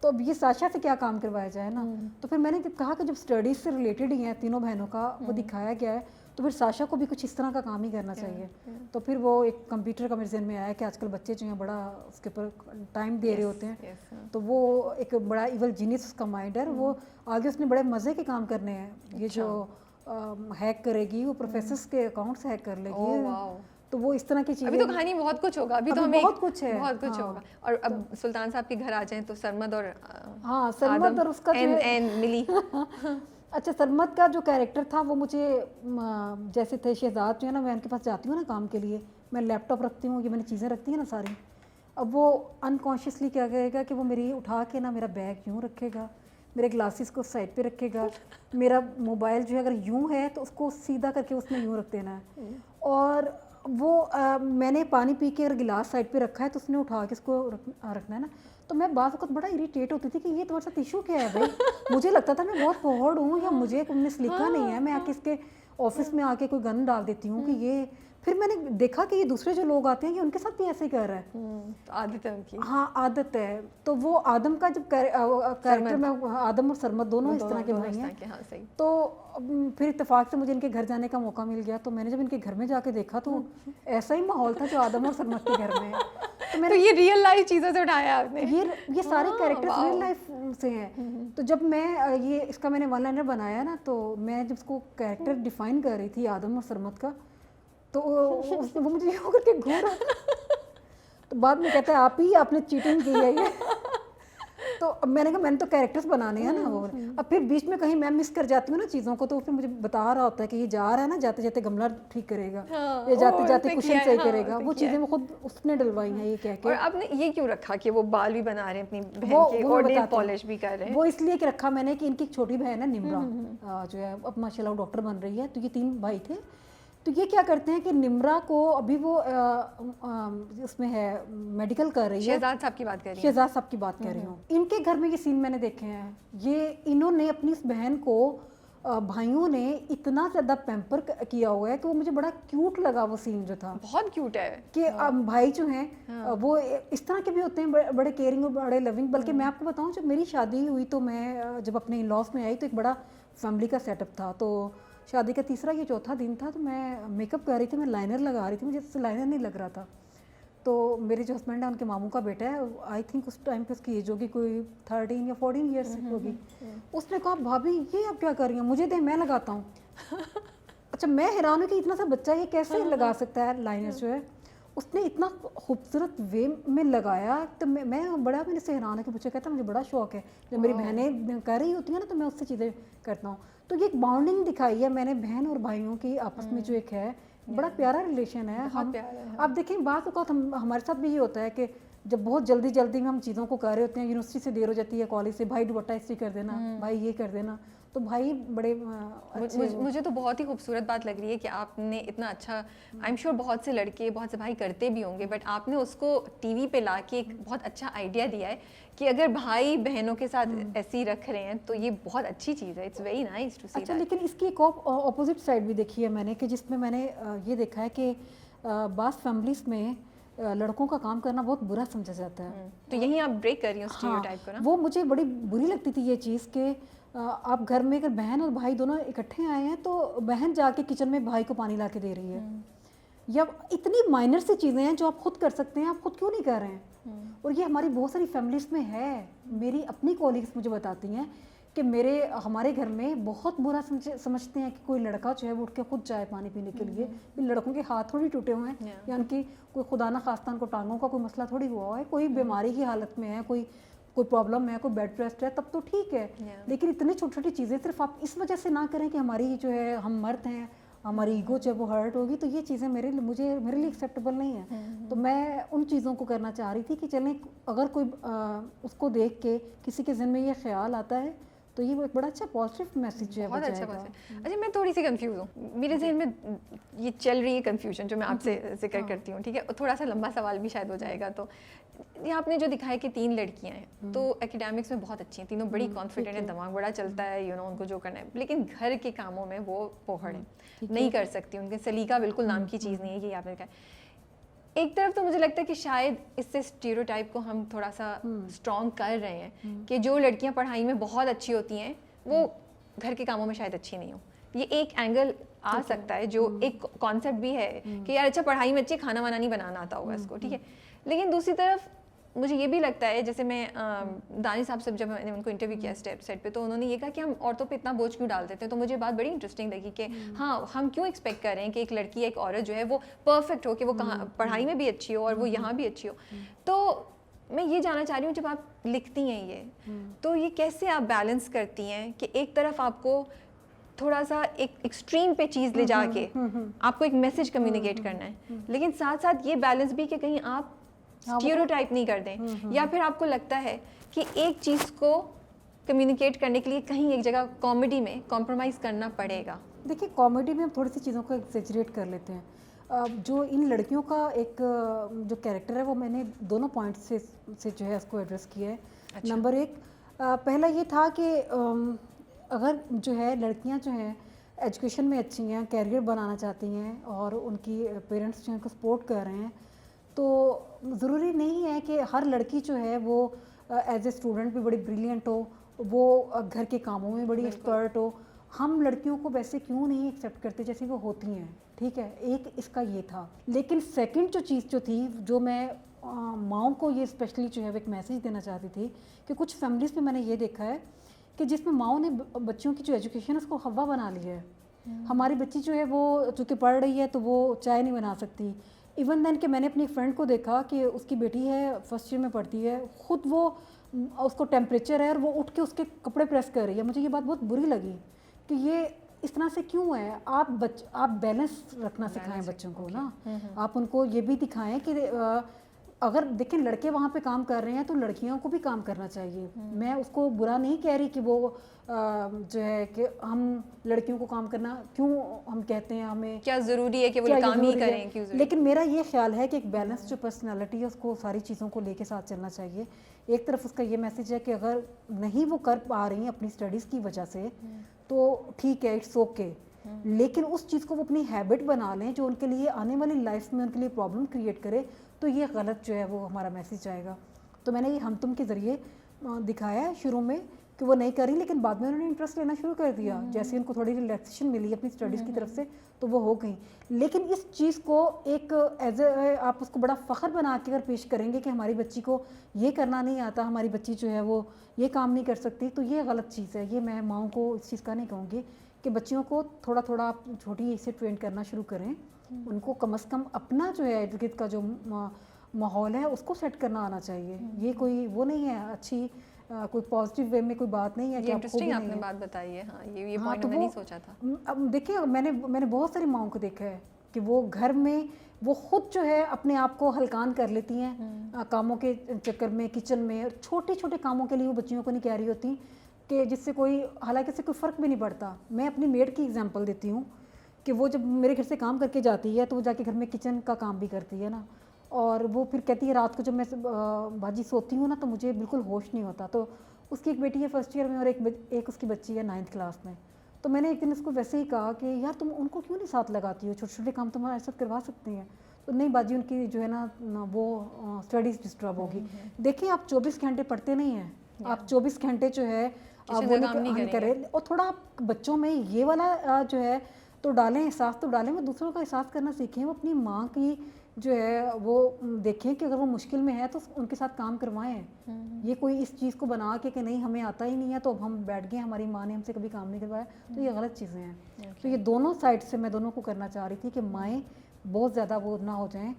तो अब ये साशा से क्या काम करवाया जाए ना। तो फिर मैंने कहा कि जब स्टडीज़ से रिलेटेड ही हैं तीनों बहनों का वो दिखाया गया है, तो फिर साशा को भी कुछ इस तरह का काम ही करना चाहिए। तो फिर वो एक कंप्यूटर का मेरे ज़हन में आया कि आजकल बच्चे जो हैं बड़ा उसके ऊपर टाइम दे रहे होते हैं, तो वो एक बड़ा इवल जीनियस उसका माइंड है, वो आगे उसने बड़े मज़े के काम करने हैं। ये जो हैक करेगी वो प्रोफेसर्स के अकाउंट्स हैक कर लेगी, तो वो इस तरह की चीज़ें। अभी तो कहानी बहुत कुछ होगा, अभी तो हमें बहुत कुछ है, बहुत कुछ होगा। और अब सुल्तान साहब के घर आ जाएं तो सरमद और हाँ सरमद और उसका एन मिली। अच्छा, सरमद का जो कैरेक्टर था वो मुझे जैसे थे शहजाद जो है ना, मैं उनके पास जाती हूँ ना काम के लिए, मैं लैपटॉप रखती हूँ, ये मैंने चीज़ें रखती हैं ना सारी, अब वो अनकॉन्शियसली क्या करेगा कि वो मेरी उठा के ना मेरा बैग यूँ रखेगा, मेरे ग्लासेस को साइड पे रखेगा, मेरा मोबाइल जो है अगर यूँ है तो उसको सीधा करके उसमें यूँ रख देना है, और वो मैंने पानी पी के अगर गिलास साइड पे रखा है तो उसने उठा के इसको रखना है ना। तो मैं बात वक्त बड़ा इरिटेट होती थी कि ये तुम्हारे साथ इशू क्या है भाई। मुझे लगता था मैं बहुत फॉरवर्ड हूँ या मुझे तुमने लिखा नहीं है, मैं आके इसके ऑफिस में आके कोई गन डाल देती हूँ कि ये। फिर मैंने देखा कि ये दूसरे जो लोग आते हैं ये उनके साथ भी ऐसे ही कर रहा है। तो आदत है उनकी। हाँ आदत है। तो वो आदम का जब कैरेक्टर में आदम और सरमद दोनों इस तरह के भाई हैं। हाँ, सही। तो फिर इत्तेफाक से मुझे इनके घर जाने का मौका मिल गया, तो मैंने जब इनके घर में जाके देखा तो ऐसा ही माहौल था जो आदम और सरमद के घर में है। तो ये रियल लाइफ चीज़ों से उठाया आपने? ये सारे कैरेक्टर्स रियल लाइफ से हैं। तो जब मैं ये इसका मैंने वन लाइनर बनाया ना, तो मैं जब उसको कैरेक्टर डिफाइन कर रही थी आदम और सरमद का, तो वो मुझे यूँ करके घूरा तो बाद में कहता है आप ही आपने चीटिंग की है ये। तो अब मैंने कहा मैंने तो कैरेक्टर्स बनाने हैं ना वो। अब फिर बीच में कहीं मैं मिस कर जाती हूँ ना चीज़ों को, तो फिर मुझे बता रहा होता है कि ये जा रहा है ना, जाते जाते गमला ठीक करेगा, ये जाते जाते कुशन सही करेगा। वो चीज़ें वो खुद उसने डलवाई हैं ये कह के। और आपने ये क्यों रखा कि वो बाल भी बना रहे हैं अपनी बहन के और नेल पॉलिश भी कर रहे हैं? वो इसलिए कि रखा मैंने कि इनकी एक छोटी बहन है निम्रा, जो है अब माशाल्लाह डॉक्टर बन रही है। तो ये 3 भाई थे। तो ये क्या करते हैं कि निम्रा को अभी वो उसमें है मेडिकल कर रही है। शहजाद साहब की बात कर रही हैं? शहजाद साहब की बात कर रही हूँ। इनके घर में ये सीन मैंने देखे हैं। ये इन्होंने अपनी इस बहन को भाइयों ने इतना ज़्यादा पैम्पर किया हुआ है कि वो मुझे बड़ा क्यूट लगा वो सीन जो था। बहुत क्यूट है कि भाई जो हैं वो इस तरह के भी होते हैं, बड़े केयरिंग और बड़े लविंग। बल्कि मैं आपको बताऊँ जब मेरी शादी हुई तो मैं जब अपने इन लॉज में आई तो एक बड़ा फैमिली का सेटअप था। तो शादी का 3रा या 4था दिन था, तो मैं मेकअप कर रही थी, मैं लाइनर लगा रही थी, मुझे इससे लाइनर नहीं लग रहा था। तो मेरे जो हस्बैंड है उनके मामू का बेटा है, आई थिंक उस टाइम पे उसकी एज होगी कोई 13 या 14 ईयर्स होगी। उसने कहा भाभी ये आप क्या कर रही हैं, मुझे दे मैं लगाता हूँ। अच्छा मैं हैरान हूँ कि इतना सा बच्चा ये कैसे लगा सकता है लाइनर जो है। उसने इतना खूबसूरत वे में लगाया। तो मैं मेरे से हैरान है कि मुझे कहता है मुझे बड़ा शौक है जब मेरी बहनें कर रही होती हैं ना तो मैं उससे चीज़ें करता हूँ। तो ये एक बाउंडिंग दिखाई है मैंने बहन और भाइयों की आपस में जो एक है, बड़ा प्यारा रिलेशन है। हम आप देखें बात को हमारे साथ भी ये होता है कि जब बहुत जल्दी में हम चीज़ों को कर रहे होते हैं, यूनिवर्सिटी से देर हो जाती है, कॉलेज से, भाई दुपट्टा इस्त्री कर देना, भाई ये कर देना, तो भाई बड़े मुझे तो बहुत ही खूबसूरत बात लग रही है कि आपने इतना अच्छा, आई एम श्योर बहुत से लड़के बहुत से भाई करते भी होंगे, बट आपने उसको टीवी पे ला के एक बहुत अच्छा आइडिया दिया है कि अगर भाई बहनों के साथ ऐसे ही रख रहे हैं तो ये बहुत अच्छी चीज़ है। इट्स वेरी नाइस टू सी। अच्छा लेकिन इसकी एक ऑपोजिट साइड भी देखी है मैंने कि जिसमें मैंने ये देखा है कि बास फैमिलीज में लड़कों का काम करना बहुत बुरा समझा जाता है। तो यहीं आप ब्रेक कर रही हो स्टीरियोटाइप को ना। वो मुझे बड़ी बुरी लगती थी ये चीज़ कि आप घर में अगर बहन और भाई दोनों इकट्ठे आए हैं तो बहन जाके किचन में भाई को पानी ला के दे रही है, या इतनी माइनर सी चीज़ें हैं जो आप खुद कर सकते हैं, आप खुद क्यों नहीं कर रहे हैं। और ये हमारी बहुत सारी फैमिलीज़ में है। मेरी अपनी कॉलीग्स मुझे बताती हैं कि हमारे घर में बहुत बुरा समझते हैं कि कोई लड़का जो है वो उठ के खुद जाए पानी पीने के लिए। लड़कों के हाथ थोड़ी टूटे हुए हैं या उनकी कोई खुदा ना खास्ता उनको टांगों का कोई मसला थोड़ी हुआ है, कोई बीमारी की हालत में है, कोई प्रॉब्लम है, कोई बेड रेस्ट है, तब तो ठीक है। लेकिन इतनी छोटी छोटी चीज़ें सिर्फ आप इस वजह से ना करें कि हमारी जो है हम मर्द हैं, हमारी ईगो जो है वो हर्ट होगी, तो ये चीज़ें मेरे लिए एक्सेप्टेबल नहीं है। तो मैं उन चीज़ों को करना चाह रही थी कि चलें, अगर कोई उसको देख के किसी के ज़हन में ये ख्याल आता है तो ये एक बड़ा अच्छा पॉजिटिव मैसेज जो है बहुत वो अच्छा जाएगा। अच्छा, मैं थोड़ी सी कंफ्यूज हूँ, मेरे जहन में ये चल रही है कंफ्यूजन जो मैं आपसे जिक्र करती हूँ, ठीक है। थोड़ा सा लंबा सवाल भी शायद हो जाएगा। तो ये आपने जो दिखाया कि 3 लड़कियां हैं, तो एकेडमिक्स में बहुत अच्छी हैं, तीनों बड़ी कॉन्फिडेंट है, दिमाग बड़ा चलता है, उनको जो करना है, लेकिन घर के कामों में वो पोहड़ है, नहीं कर सकती, उनके सलीका बिल्कुल नाम की चीज़ नहीं है, ये आपने कहा। एक तरफ तो मुझे लगता है कि शायद इससे स्टीरियोटाइप को हम थोड़ा सा स्ट्रॉन्ग कर रहे हैं कि जो लड़कियां पढ़ाई में बहुत अच्छी होती हैं वो घर के कामों में शायद अच्छी नहीं हो। ये एक एंगल आ सकता है, जो एक कॉन्सेप्ट भी है कि यार अच्छा पढ़ाई में अच्छी, खाना वाना नहीं बनाना आता होगा इसको, ठीक है। लेकिन दूसरी तरफ मुझे ये भी लगता है, जैसे मैं दानिश साहब से जब मैंने उनको इंटरव्यू किया सेट पे, तो उन्होंने ये कहा कि हम औरतों पे इतना बोझ क्यों डाल देते हैं। तो मुझे बात बड़ी इंटरेस्टिंग लगी कि हाँ, हम क्यों एक्सपेक्ट कर रहे हैं कि एक लड़की एक औरत जो है वो परफेक्ट हो, कि वो कहाँ पढ़ाई में भी अच्छी हो और वो यहाँ भी अच्छी हो। तो मैं ये जानना चाह रही हूँ, जब आप लिखती हैं ये, तो ये कैसे आप बैलेंस करती हैं कि एक तरफ आपको थोड़ा सा एक एक्सट्रीम पे चीज़ ले जाके आपको एक मैसेज कम्युनिकेट करना है, लेकिन साथ साथ ये बैलेंस भी कि कहीं आप स्टीरियोटाइप नहीं कर दें, या फिर आपको लगता है कि एक चीज़ को कम्युनिकेट करने के लिए कहीं एक जगह कॉमेडी में कॉम्प्रोमाइज़ करना पड़ेगा। देखिए, कॉमेडी में हम थोड़ी सी चीज़ों को एक्सेजरेट कर लेते हैं। जो इन लड़कियों का एक जो कैरेक्टर है वो मैंने दोनों पॉइंट से जो है उसको एड्रेस किया है। अच्छा। नंबर 1, पहला ये था कि अगर जो है लड़कियां जो हैं एजुकेशन में अच्छी हैं, कैरियर बनाना चाहती हैं और उनकी पेरेंट्स जो हैं उनको सपोर्ट कर रहे हैं, तो ज़रूरी नहीं है कि हर लड़की जो है वो एज ए स्टूडेंट भी बड़ी ब्रिलियंट हो, वो घर के कामों में बड़ी एक्सपर्ट हो। हम लड़कियों को वैसे क्यों नहीं एक्सेप्ट करते जैसे वो होती हैं, ठीक है। एक इसका ये था। लेकिन सेकंड जो चीज़ जो थी, जो मैं माओं को ये स्पेशली जो है एक मैसेज देना चाहती थी कि कुछ फैमिलीज़ में मैंने ये देखा है कि जिसमें माओं ने बच्चों की जो एजुकेशन है उसको हवा बना ली है। हमारी बच्ची जो है वो चूँकि पढ़ रही है तो वो चाय नहीं बना सकती। इवन देन कि मैंने अपनी फ्रेंड को देखा कि उसकी बेटी है, फर्स्ट ईयर में पढ़ती है, ख़ुद वो उसको टेम्परेचर है और वो उठ के उसके कपड़े प्रेस कर रही है। मुझे ये बात बहुत बुरी लगी कि ये इस तरह से क्यों है। आप बैलेंस रखना सिखाएं बच्चों को ना। आप उनको ये भी दिखाएं कि अगर देखें लड़के वहाँ पे काम कर रहे हैं तो लड़कियों को भी काम करना चाहिए। मैं उसको बुरा नहीं कह रही कि वो जो है कि हम लड़कियों को काम करना क्यों हम कहते हैं, हमें क्या ज़रूरी है कि वो काम ही करें, क्यों ज़रूरी? लेकिन मेरा ये ख्याल है कि एक बैलेंस जो पर्सनालिटी है उसको सारी चीज़ों को लेके साथ चलना चाहिए। एक तरफ उसका ये मैसेज है कि अगर नहीं वो कर पा रही हैं अपनी स्टडीज़ की वजह से तो ठीक है, इट्स ओके, लेकिन उस चीज़ को वो अपनी हैबिट बना लें जो उनके लिए आने वाली लाइफ में उनके लिए प्रॉब्लम क्रिएट करे, तो ये गलत जो है वो हमारा मैसेज आएगा। तो मैंने ये हम तुम के ज़रिए दिखाया है शुरू में कि वो नहीं करी, लेकिन बाद में उन्होंने इंटरेस्ट लेना शुरू कर दिया। जैसे उनको थोड़ी रिलैक्सेशन मिली अपनी स्टडीज़ की तरफ से तो वो हो गई। लेकिन इस चीज़ को एक एज ए आप उसको बड़ा फ़ख्र बना के अगर पेश करेंगे कि हमारी बच्ची को ये करना नहीं आता, हमारी बच्ची जो है वो ये काम नहीं कर सकती, तो ये गलत चीज़ है। ये मैं माओं को इस चीज़ का नहीं कहूँगी कि बच्चियों को थोड़ा थोड़ा आप छोटी एज से ट्रेन करना शुरू करें। उनको कम से कम अपना जो है इर्द गिर्द का जो माहौल है उसको सेट करना आना चाहिए। ये कोई वो नहीं है अच्छी कोई पॉजिटिव वे में कोई बात नहीं है। ये इंटरेस्टिंग आपने बात बताई है। हाँ, ये पॉइंट तो मैंने नहीं सोचा था। अब देखिए, मैंने बहुत सारी माओं को देखा है कि वो घर में वो खुद जो है अपने आप को हल्कान कर लेती हैं कामों के चक्कर में, किचन में छोटे छोटे कामों के लिए वो बच्चियों को नहीं कह रही होती कि जिससे कोई हालांकि इससे कोई फ़र्क भी नहीं पड़ता। मैं अपनी मेड की एग्जांपल देती हूँ कि वो जब मेरे घर से काम करके जाती है तो वो जाके घर में किचन का काम भी करती है ना, और वो फिर कहती है रात को जब मैं बाजी सोती हूँ ना तो मुझे बिल्कुल होश नहीं होता। तो उसकी एक बेटी है फर्स्ट ईयर में और एक उसकी बच्ची है 9th क्लास में। तो मैंने एक दिन उसको वैसे ही कहा कि यार तुम उनको क्यों नहीं साथ लगाती हो, छोटे छोटे काम तुम हमारे साथ करवा सकती हैं। तो नहीं बाजी, उनकी जो है ना वो स्टडीज़ डिस्टर्ब होगी। देखिए, आप 24 घंटे पढ़ते नहीं हैं, आप 24 घंटे जो है वो नहीं करें, और थोड़ा बच्चों में ये वाला जो है तो डालें, एहसास तो डालें, वो दूसरों का एहसास करना सीखें, वो अपनी माँ की जो है वो देखें कि अगर वो मुश्किल में है तो उनके साथ काम करवाएं। ये कोई इस चीज़ को बना के कि नहीं हमें आता ही नहीं है तो अब हम बैठ गए, हमारी माँ ने हमसे कभी काम नहीं करवाया, तो ये गलत चीज़ें हैं। तो ये दोनों साइड से मैं दोनों को करना चाह रही थी कि माएँ बहुत ज़्यादा वो ना हो जाएं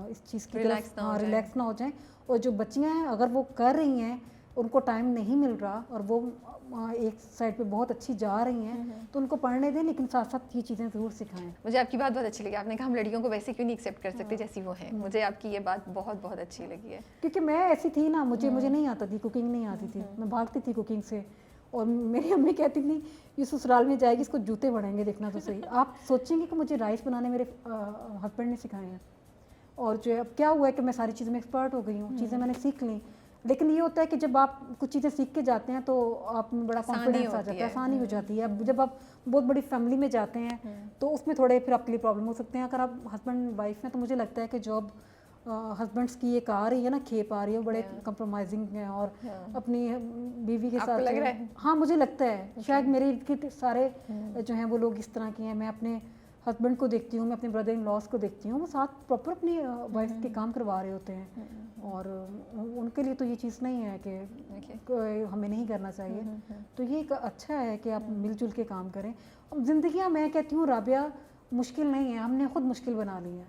इस चीज़ की रिलैक्स तरफ, रिलैक्स ना हो जाएं, और जो बच्चियाँ हैं अगर वो कर रही हैं, उनको टाइम नहीं मिल रहा और वो एक साइड पे बहुत अच्छी जा रही हैं, तो उनको पढ़ने दें, लेकिन साथ साथ ये चीज़ें ज़रूर सिखाएं। मुझे आपकी बात बहुत अच्छी लगी, आपने कहा हम लड़कियों को वैसे क्यों नहीं एक्सेप्ट कर सकते जैसी वो है। मुझे आपकी ये बात बहुत बहुत अच्छी लगी है, क्योंकि मैं ऐसी थी ना, मुझे नहीं आता थी, कुकिंग नहीं आती थी, मैं भागती थी कुकिंग से, और मेरी अम्मी कहती थी ये ससुराल में जाएगी इसको जूते पड़ेंगे, देखना तो सही। आप सोचेंगे कि मुझे राइस बनाने मेरे हस्बैंड ने सिखाए हैं, और जो है अब क्या हुआ है कि मैं सारी चीज़ें में एक्सपर्ट हो गई हूँ, चीज़ें मैंने सीख ली। लेकिन ये होता है कि जब आप कुछ चीज़ें सीख के जाते हैं तो आप में बड़ा कॉन्फिडेंस आ जाता है, आसानी हो जाती है। अब जब आप बहुत बड़ी फैमिली में जाते हैं तो उसमें थोड़े फिर आपके लिए प्रॉब्लम हो सकते हैं। अगर आप हस्बैंड वाइफ हैं तो मुझे लगता है कि जॉब हस्बैंड्स की एक आ रही है ना, खेप आ रही है, बड़े कंप्रोमाइजिंग हैं और अपनी बीवी के साथ लग रहा है? हाँ मुझे लगता है, शायद मेरे इर्द सारे जो हैं वो लोग इस तरह के हैं। मैं अपने हस्बैंड को देखती हूँ, मैं अपने ब्रदर इन लॉस को देखती हूँ, वो साथ प्रॉपर अपनी वाइफ के काम करवा रहे होते हैं, और उनके लिए तो ये चीज़ नहीं है कि हमें नहीं करना चाहिए। तो ये एक अच्छा है कि आप मिलजुल के काम करें। अब ज़िंदगियाँ, मैं कहती हूँ राबिया, मुश्किल नहीं है, हमने खुद मुश्किल बना ली है।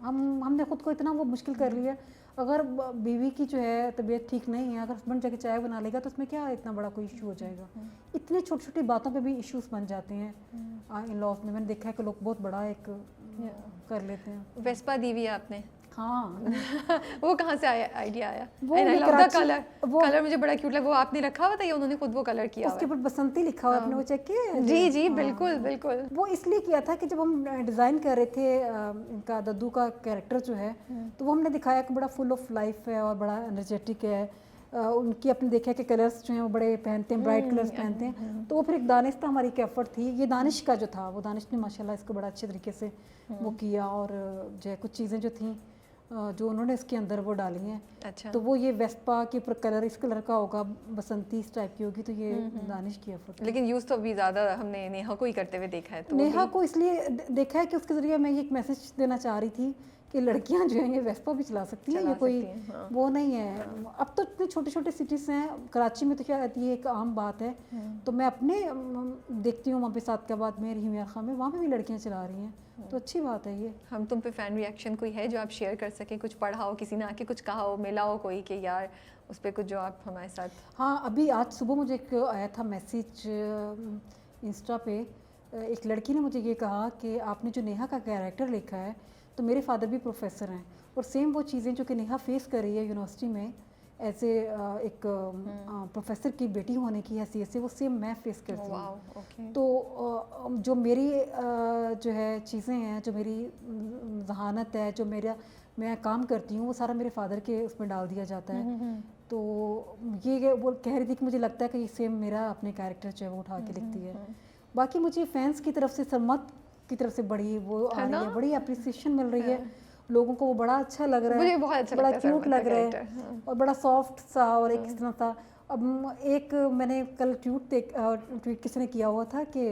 हमने खुद को इतना वो मुश्किल कर लिया। अगर बीवी की जो है तबीयत ठीक नहीं है, अगर हस्बैंड जाके चाय बना लेगा तो उसमें क्या इतना बड़ा कोई इशू हो जाएगा। इतनी छोटी छोटी बातों पे भी इश्यूज बन जाते हैं इन लॉज में। मैंने देखा है कि लोग बहुत बड़ा एक कर लेते हैं। वेस्पा दी हुई है आपने? हाँ वो कहाँ से आया आइडिया आया? वो And I love the color, वो कलर मुझे बड़ा क्यूट लगा। वो आपने रखा हुआ था या उन्होंने खुद वो कलर किया हुआ उसके ऊपर बसंती लिखा हुआ, आपने वो चेक किया? जी जी बिल्कुल बिल्कुल। वो इसलिए किया था कि जब हम डिज़ाइन कर रहे थे इनका दद्दू का कैरेक्टर जो है, तो वो हमने दिखाया कि बड़ा फुल ऑफ लाइफ है और बड़ा एनर्जेटिक है। उनकी अपने देखा कि कलर्स जो हैं वो बड़े पहनते हैं, ब्राइट कलर्स पहनते हैं। तो वो फिर एक दानिश था, हमारी एक एफर्ट थी। ये दानिश का जो था, वो दानिश ने माशाल्लाह इसको बड़ा अच्छे तरीके से वो किया, और जो है कुछ चीज़ें जो थी जो उन्होंने इसके अंदर वो डाली हैं। अच्छा। तो वो ये वेस्पा के ऊपर कलर इस कलर का होगा, बसंती इस टाइप की होगी, तो ये दानिश की एफर्ट। लेकिन यूज़ तो अभी ज़्यादा हमने नेहा को ही करते हुए देखा है। तो नेहा को इसलिए देखा है कि उसके ज़रिए मैं ये एक मैसेज देना चाह रही थी कि लड़कियां जो हैं ये वेस्पा भी चला सकती हैं, ये कोई वो नहीं है। अब तो इतने छोटे छोटे सिटीज़ हैं, कराची में तो क्या ये एक आम बात है। तो मैं अपने देखती हूँ वहाँ पे सादकाबाद में, रहीम यार खां में, वहाँ पे भी लड़कियाँ चला रही हैं, तो अच्छी बात है ये। हम तुम पे फ़ैन रिएक्शन कोई है जो आप शेयर कर सकें? कुछ पढ़ा हो, किसी ने आके कुछ कहा हो, मिला हो कोई कि यार उस पर कुछ जो आप हमारे साथ? हाँ, अभी आज सुबह मुझे एक आया था मैसेज इंस्टा पे। एक लड़की ने मुझे ये कहा कि आपने जो नेहा का कैरेक्टर लिखा है, तो मेरे फादर भी प्रोफेसर हैं और सेम वो चीज़ें जो कि नेहा फेस कर रही है यूनिवर्सिटी में एज ए एक प्रोफेसर की बेटी होने की हैसियत से, वो सेम मैं फेस करती हूँ। तो जो मेरी जो है चीज़ें हैं, जो मेरी जहानत है, जो मैं काम करती हूँ, वो सारा मेरे फादर के उसमें डाल दिया जाता है। तो ये वो कह रही थी कि मुझे लगता है कि ये सेम मेरा अपने कैरेक्टर जो है वो उठा के लिखती है। बाकी मुझे फैंस की तरफ से, सरमत की तरफ से बड़ी वो आ रही है, बड़ी अप्रिसिएशन मिल रही है लोगों को, वो बड़ा अच्छा लग रहा है, मुझे बहुत अच्छा बड़ा लगता है, क्यूट लग रहा है और बड़ा सॉफ्ट सा और एक इस तरह था। अब एक मैंने कल ट्वीट किसी ने किया हुआ था कि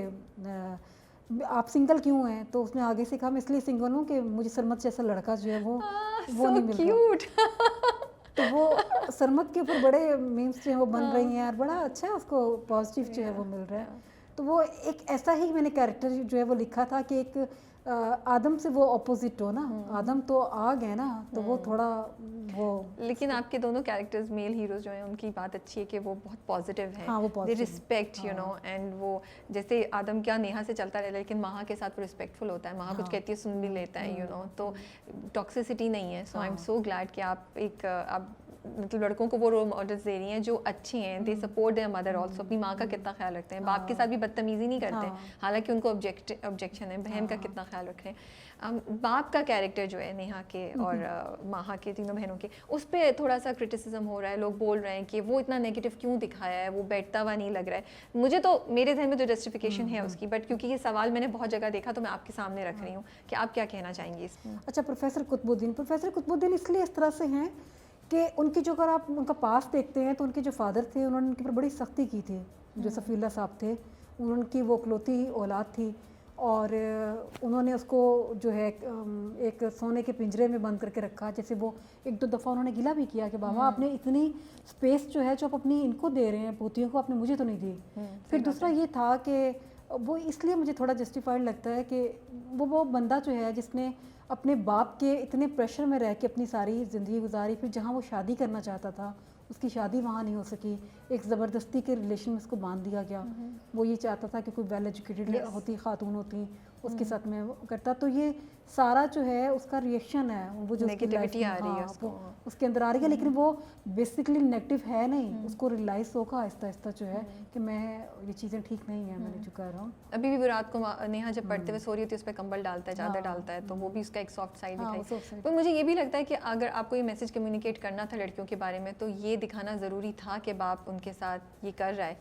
आप सिंगल क्यों हैं, तो उसने आगे से कहा मैं इसलिए सिंगल हूँ कि मुझे सरमत जैसा लड़का जो है वो नहीं मिल रहा। तो वो सरमत के ऊपर बड़े मीम्स जो है वो बन रही हैं यार, बड़ा अच्छा है, उसको पॉजिटिव जो है वो मिल रहा है। तो वो एक ऐसा ही मैंने कैरेक्टर जो है वो लिखा था कि एक आदम से वो ऑपोजिट हो ना, आदम तो आग है ना, तो वो थोड़ा वो। लेकिन आपके दोनों कैरेक्टर्स मेल हीरोज जो हैं उनकी बात अच्छी है कि वो बहुत पॉजिटिव हैं। हाँ, वो they respect you know, and वो जैसे आदम क्या नेहा से चलता रहता है, लेकिन महा के साथ वो रिस्पेक्टफुल होता है, महा कुछ कहती है सुन भी लेता है, यू नो, तो टॉक्सिसिटी नहीं है। सो आई एम सो ग्लैड कि आप मतलब लड़कों को वो रोल मॉडल्स दे रही हैं जो अच्छी हैं, they support there mother also, अपनी माँ का कितना ख्याल रखते हैं, बाप के साथ भी बदतमीजी नहीं करते, हालांकि उनको ऑब्जेक्शन है, बहन का कितना ख्याल रख रहे हैं। बाप का कैरेक्टर जो है नेहा के और माहा के, तीनों बहनों के, उस पर थोड़ा सा क्रिटिसिज्म हो रहा है, लोग बोल रहे हैं कि वो इतना नेगेटिव क्यों दिखाया है, वो बैठता हुआ नहीं लग रहा है। मुझे तो मेरे जहन में तो जस्टिफिकेशन है उसकी, बट क्योंकि ये सवाल मैंने बहुत जगह देखा तो मैं आपके सामने रख रही हूँ कि आप क्या कहना चाहेंगे इसमें? अच्छा, प्रोफेसर कुतुबुद्दीन इसलिए इस तरह से हैं कि उनकी जो, अगर आप उनका पास देखते हैं तो उनके जो फादर थे उन्होंने उनके ऊपर बड़ी सख्ती की थी। जो सफ़ीउल्लाह साहब थे, उनकी वो इकलौती औलाद थी और उन्होंने उसको जो है एक सोने के पिंजरे में बंद करके रखा। जैसे वो एक दो दफ़ा उन्होंने गिला भी किया कि बाबा आपने इतनी स्पेस जो है जो आप अपनी इनको दे रहे हैं पोतियों को, आपने मुझे तो नहीं दी। फिर दूसरा ये था कि वो इसलिए मुझे थोड़ा जस्टिफाइड लगता है कि वो बंदा जो है जिसने अपने बाप के इतने प्रेशर में रह के अपनी सारी ज़िंदगी गुजारी, फिर जहाँ वो शादी करना चाहता था उसकी शादी वहाँ नहीं हो सकी, एक ज़बरदस्ती के रिलेशन में उसको बांध दिया गया। वो ये चाहता था कि कोई वेल एजुकेटेड होती खातून होती उसके साथ में वो करता। तो ये सारा जो है उसका रिएक्शन है, वो जो उसकी लाइफ में आ रही है वो उसके अंदर आ रही है, लेकिन वो बेसिकली नेगेटिव है नहीं। उसको रियलाइज होगा आहिस्ता आहिस्ता जो है कि मैं ये चीज़ें ठीक नहीं है, मैंने जो कर रहा हूँ। अभी भी वो रात को नेहा जब पढ़ते हुए सो रही होती है उस पर कंबल डालता है, चादर डालता है, तो वो भी उसका एक सॉफ्ट साइड दिखाई। पर मुझे ये भी लगता है कि अगर आपको ये मैसेज कम्युनिकेट करना था लड़कियों के बारे में तो ये दिखाना ज़रूरी था कि बाप उनके साथ ये कर रहा है,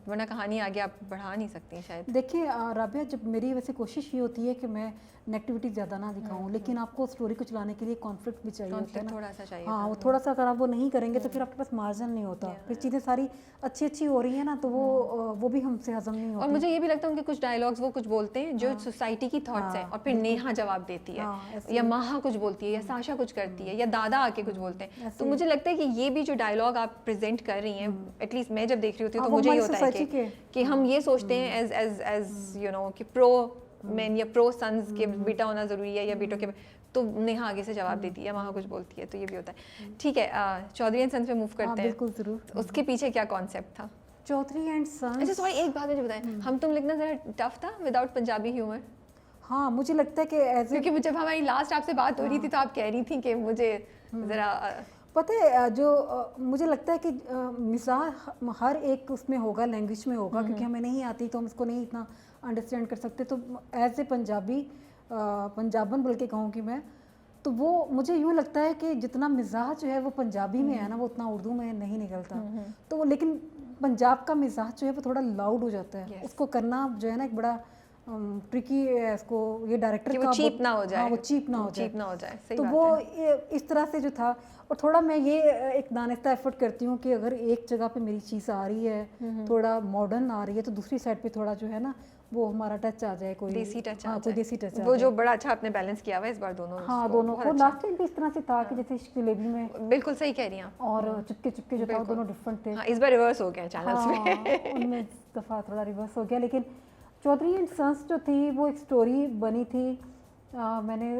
वरना कहानी आगे आप बढ़ा नहीं सकती शायद। देखिए राबिया, जब मेरी वैसे कोशिश ये होती है कि मैं नेगेटिविटी ज़्यादा ना दिखाऊं, लेकिन आपको स्टोरी को चलाने के लिए कॉन्फ्लिक्ट भी चाहिए होता है ना, थोड़ा सा चाहिए। हाँ, वो थोड़ा सा अगर आप वो नहीं करेंगे तो फिर आपके पास मार्जिन नहीं होता, फिर चीज़ें सारी अच्छी अच्छी हो रही है ना, तो वो भी हमसे हजम नहीं होती। और मुझे ये भी लगता है उनके कुछ डायलॉग्स वो कुछ बोलते हैं जो सोसाइटी की थॉट्स हैं, और फिर नेहा जवाब देती है, या माहा कुछ बोलती है, या साशा कुछ करती है, या दादा आके कुछ बोलते हैं। तो मुझे लगता है कि ये भी जो डायलॉग आप प्रेजेंट कर रही हैं, एटलीस्ट मैं जब देख रही होती हूँ तो मुझे ये होता है कि हम ये सोचते हैं एज यू नो कि प्रो मैन या प्रो सन्स के बेटा होना ज़रूरी है, या बेटों के, तो नेहा आगे से जवाब देती है, वहाँ कुछ बोलती है, तो ये भी होता है। ठीक है, चौधरी एंड सन्स पे मूव करते हैं। बिल्कुल ज़रूर। उसके पीछे क्या कॉन्सेप्ट था? चौधरी एंड सन्स, अच्छा सॉरी, एक बात मुझे बताएं, हम तुम लिखना ज़रा टफ था विदाउट पंजाबी ह्यूमर? हाँ, मुझे लगता है कि क्योंकि जब हमारी लास्ट आपसे बात हो रही थी तो आप कह रही थी कि मुझे ज़रा पता है जो मुझे लगता है कि मिजाज हर एक उसमें होगा, लैंग्वेज में होगा, क्योंकि हमें नहीं आती तो हम इसको नहीं इतना अंडरस्टैंड कर सकते। तो एज ए पंजाबी पंजाबन बल्कि कहूँगी मैं, तो वो मुझे यूँ लगता है कि जितना मिजाज जो है वो पंजाबी में है ना, वो उतना उर्दू में नहीं निकलता। तो लेकिन पंजाब का मिजाज जो है वो थोड़ा लाउड हो जाता है, उसको करना जो है ना एक बड़ा ट्रिकी है। इसको ये डायरेक्टर का चीप ना हो जाए, हाँ, वो चीप ना हो जाए, सही तो बात वो है। इस तरह से जो था। और थोड़ा मैं ये एक दानिस्ता एफर्ट करती हूँ कि अगर एक जगह पे मेरी चीज़ आ रही है थोड़ा मॉडर्न आ रही है, तो दूसरी साइड पे थोड़ा जो है ना वो हमारा टच आ जाए, कोई देसी टच, हाँ, कोई देसी टच, वो जो बड़ा अच्छा आपने बैलेंस किया हुआ है इस बार दोनों। हाँ, दोनों को लास्ट टाइम भी इस तरह से था कि जैसे इश्क जलेबी में, बिल्कुल सही कह रही हैं, और चुपके चुपके जो था दोनों डिफरेंट थे। हाँ, इस बार रिवर्स हो गया चैनल्स में, उनमें इस दफ़ा थोड़ा रिवर्स हो गया। लेकिन चौधरी एंड सन्स जो थी वो एक स्टोरी बनी थी, मैंने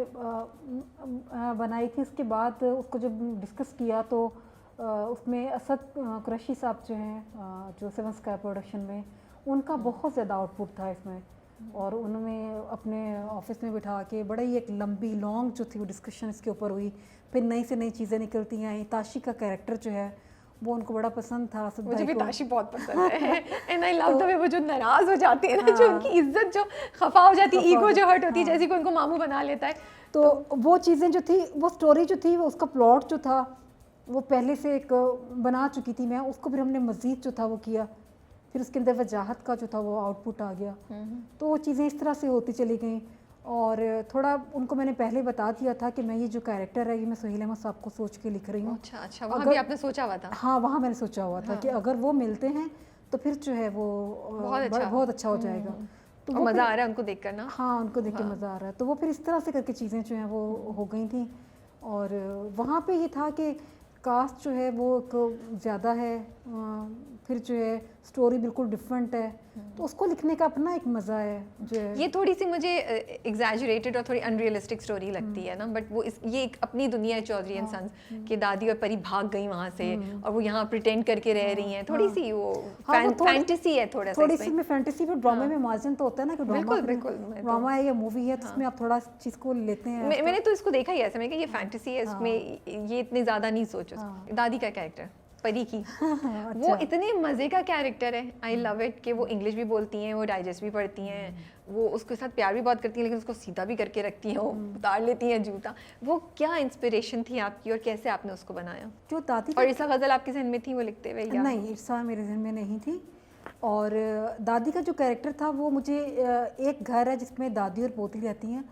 बनाई थी। उसके बाद उसको जब डिस्कस किया तो उसमें असद कुरैशी साहब जो हैं जो 7 स्काई प्रोडक्शन में, उनका बहुत ज़्यादा आउटपुट था इसमें, और उन्होंने अपने ऑफिस में बिठा के बड़ा ही एक लंबी लॉन्ग जो थी वो डिस्कशन इसके ऊपर हुई। फिर नई से नई चीज़ें निकलती आई। ताशी का कैरेक्टर जो है वो उनको बड़ा पसंद था। मुझे भी ताशी बहुत पसंद है, and I love the way वो जो नाराज़ हो जाती है ना, जो उनकी इज्जत जो खफा हो जाती है, ईगो जो हर्ट होती है, जैसे कि उनको मामू बना लेता है। तो वो चीज़ें जो थी, वो स्टोरी जो थी, वो उसका प्लॉट जो था वो पहले से एक बना चुकी थी मैं, उसको फिर हमने मज़ीद जो था वो किया, फिर उसके अंदर वजाहत का जो था वो आउटपुट आ गया। तो वो चीज़ें इस तरह से होती चली गई। और थोड़ा उनको मैंने पहले बता दिया था कि मैं ये जो कैरेक्टर है ये मैं सुहेल अहमद साहब को सोच के लिख रही हूँ। अच्छा, वहाँ भी आपने सोचा हुआ था? हाँ, वहाँ मैंने सोचा हुआ था कि अगर वो मिलते हैं तो फिर जो है वो बहुत अच्छा हो जाएगा। तो मज़ा आ रहा है उनको देख कर ना? हाँ, उनको देख के मज़ा आ रहा है। तो वो फिर इस तरह से करके चीज़ें जो हैं वो हो गई थी। और वहाँ पे ये था कि कास्ट जो है वो ज़्यादा है, फिर जो है स्टोरी बिल्कुल डिफरेंट है, तो उसको लिखने का अपना एक मज़ा है जो है। ये थोड़ी सी मुझे एग्जैजरेटेड और थोड़ी अनरियलिस्टिक स्टोरी लगती है ना, बट वो ये एक अपनी दुनिया है चौधरी एंड सन्स कि दादी और परी भाग गई वहाँ से और वो यहाँ प्रिटेंड करके रह रही हैं, थोड़ी सी वो फैंटेसी है, थोड़ी सी में फैंटेसी, पर ड्रामे में मार्जिन तो होता है ना कि ड्रामा है या मूवी है तो उसमें आप थोड़ा चीज़ को लेते हैं। मैंने तो इसको देखा ही ऐसे में कि ये फैंटेसी है, इसमें ये इतने ज़्यादा नहीं सोचो। दादी का कैरेक्टर परी की वो इतने मज़े का कैरेक्टर है, आई लव इट, कि वो इंग्लिश भी बोलती हैं, वो डाइजेस्ट भी पढ़ती हैं, वो उसके साथ प्यार भी बहुत करती हैं, लेकिन उसको सीधा भी करके रखती हैं, वो उतार लेती हैं जूता। वो क्या इंस्पिरेशन थी आपकी और कैसे आपने उसको बनाया? जो दादी और ईसा गज़ल आपके जहन में थी वो लिखते हुए? नहीं, ईसा मेरे जहन में नहीं थी। और दादी का जो कैरेक्टर था वो मुझे, एक घर है जिसमें दादी और पोती रहती हैं,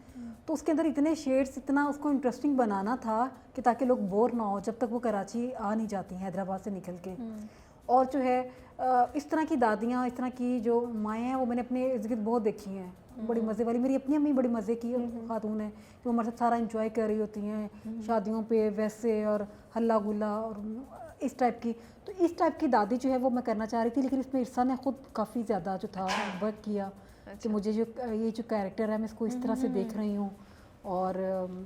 तो उसके अंदर इतने शेड्स, इतना उसको इंटरेस्टिंग बनाना था कि ताकि लोग बोर ना हो जब तक वो कराची आ नहीं जाती हैं हैदराबाद से निकल के। और जो है इस तरह की दादियाँ, इस तरह की जो माएँ हैं वो मैंने अपने इर्द गिर्द बहुत देखी हैं, बड़ी मज़े वाली। मेरी अपनी अम्मी बड़ी मज़े की खातून है, वो हमारे साथ सारा इंजॉय कर रही होती हैं शादियों पे वैसे, और हल्ला गुल्ला और इस टाइप की। तो इस टाइप की दादी जो है वो मैं करना चाह रही थी, लेकिन इसमें इरसा ने खुद काफ़ी ज़्यादा जो था वर्क किया कि मुझे जो ये जो कैरेक्टर है मैं इसको इस तरह से देख रही हूँ, और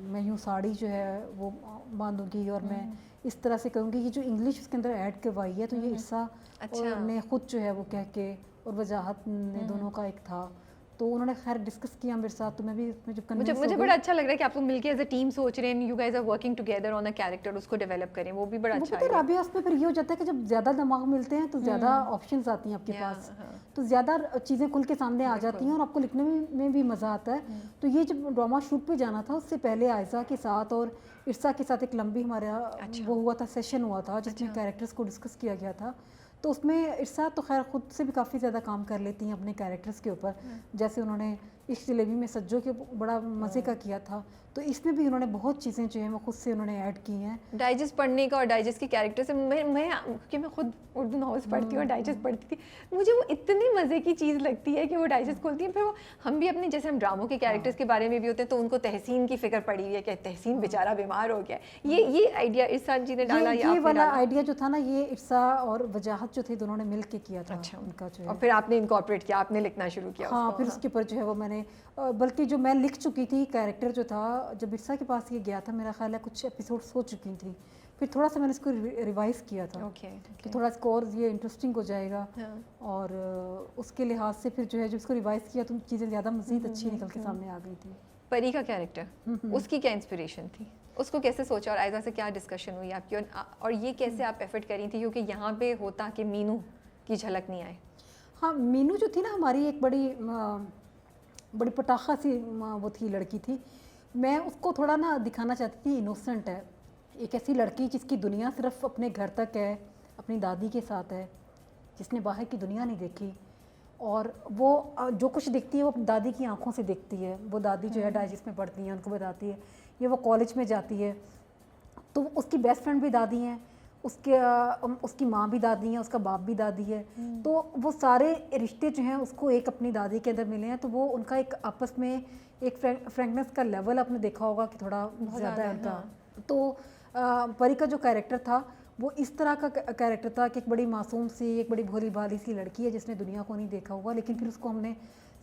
मैं यूँ साड़ी जो है वो बांधूंगी और मैं इस तरह से करूँगी। ये जो इंग्लिश उसके अंदर ऐड करवाई है, तो ये इरसा ने खुद जो है वो कह के, और वजाहत ने दोनों का एक था, तो उन्होंने खैर डिस्कस किया मेरे साथ। तो मैं भी इसमें जो मुझे बड़ा अच्छा लग रहा है कि आप लोग मिलके एज अ टीम सोच रहे हैं, you guys are working together on a character, उसको डेवलप करें, वो भी बड़ा अच्छा है। राबिया, उसमें फिर ये हो जाता है कि जब ज़्यादा दिमाग मिलते हैं तो ज़्यादा ऑप्शंस आती हैं आपके पास, तो ज़्यादा चीज़ें खुल के सामने आ जाती हैं और आपको लिखने में भी मज़ा आता है। तो ये जब ड्रामा शूट पे जाना था उससे पहले आयजा के साथ और इरसा के साथ एक लंबी हमारा वो हुआ था, सेशन हुआ था जिसमें कैरेक्टर्स को डिस्कस किया गया था। तो उसमें इरसा तो खैर खुद से भी काफ़ी ज़्यादा काम कर लेती हैं अपने कैरेक्टर्स के ऊपर, जैसे उन्होंने इस जलेबी में सज्जो के बड़ा मज़े का किया था, तो इसमें भी उन्होंने बहुत चीज़ें जो है वो खुद से उन्होंने ऐड की हैं। डाइजेस्ट पढ़ने का और डाइजेस्ट के कैरेक्टर से मैं क्योंकि मैं खुद उर्दू नॉवेल्स पढ़ती हूँ और डाइजेस्ट पढ़ती थी, मुझे वो इतनी मज़े की चीज़ लगती है कि वो डाइजेस्ट खोलती है। फिर वो हम भी अपने, जैसे हम ड्रामों के कैरेक्टर्स के बारे में भी होते हैं, तो उनको तहसीन की फिक्र पड़ी हुई है कि तहसीन बेचारा बीमार हो गया। ये आइडिया इरसा जी ने डाला, ये वाला आइडिया जो था ना, ये इरसा और वजाहत जो थे दोनों ने मिल के किया था। अच्छा, उनका जो है, और फिर आपने इनकॉर्पोरेट किया, आपने लिखना शुरू किया। हाँ, फिर उसके ऊपर जो है वो मैंने, बल्कि जो मैं लिख चुकी थी कैरेक्टर जो था, जब इरसा के पास ये गया था मेरा ख्याल है कुछ एपिसोड्स हो चुकी थी, फिर थोड़ा सा मैंने इसको रिवाइज किया था कि थोड़ा इसको और ये इंटरेस्टिंग हो जाएगा। और उसके लिहाज से फिर जो है जब इसको रिवाइज किया तो चीज़ें ज़्यादा मज़ीद अच्छी निकल के सामने आ गई थी। परी का कैरेक्टर, उसकी क्या इंस्पिरेशन थी, उसको कैसे सोचा, और आयजा से क्या डिस्कशन हुई आपकी, और ये कैसे आप एफर्ट करी थी, क्योंकि यहाँ पे होता कि मीनू की झलक नहीं आए। हाँ, मीनू जो थी ना हमारी एक बड़ी पटाखा सी वो थी, लड़की थी। मैं उसको थोड़ा ना दिखाना चाहती थी इनोसेंट है, एक ऐसी लड़की जिसकी दुनिया सिर्फ अपने घर तक है, अपनी दादी के साथ है, जिसने बाहर की दुनिया नहीं देखी, और वो जो कुछ देखती है वो अपनी दादी की आंखों से देखती है। वो दादी जो है डाइजेस्ट में पढ़ती है, उनको बताती है, ये वो कॉलेज में जाती है तो उसकी बेस्ट फ्रेंड भी दादी हैं, उसकी माँ भी दादी है, उसका बाप भी दादी है। तो वो सारे रिश्ते जो हैं उसको एक अपनी दादी के अंदर मिले हैं, तो वो उनका एक आपस में एक फ्रैंकनेस का लेवल आपने देखा होगा कि थोड़ा ज़्यादा है उनका। तो परी का जो कैरेक्टर था वो इस तरह का कैरेक्टर था कि एक बड़ी मासूम सी, एक बड़ी भोली भाली सी लड़की है जिसने दुनिया को नहीं देखा हुआ, लेकिन फिर उसको हमने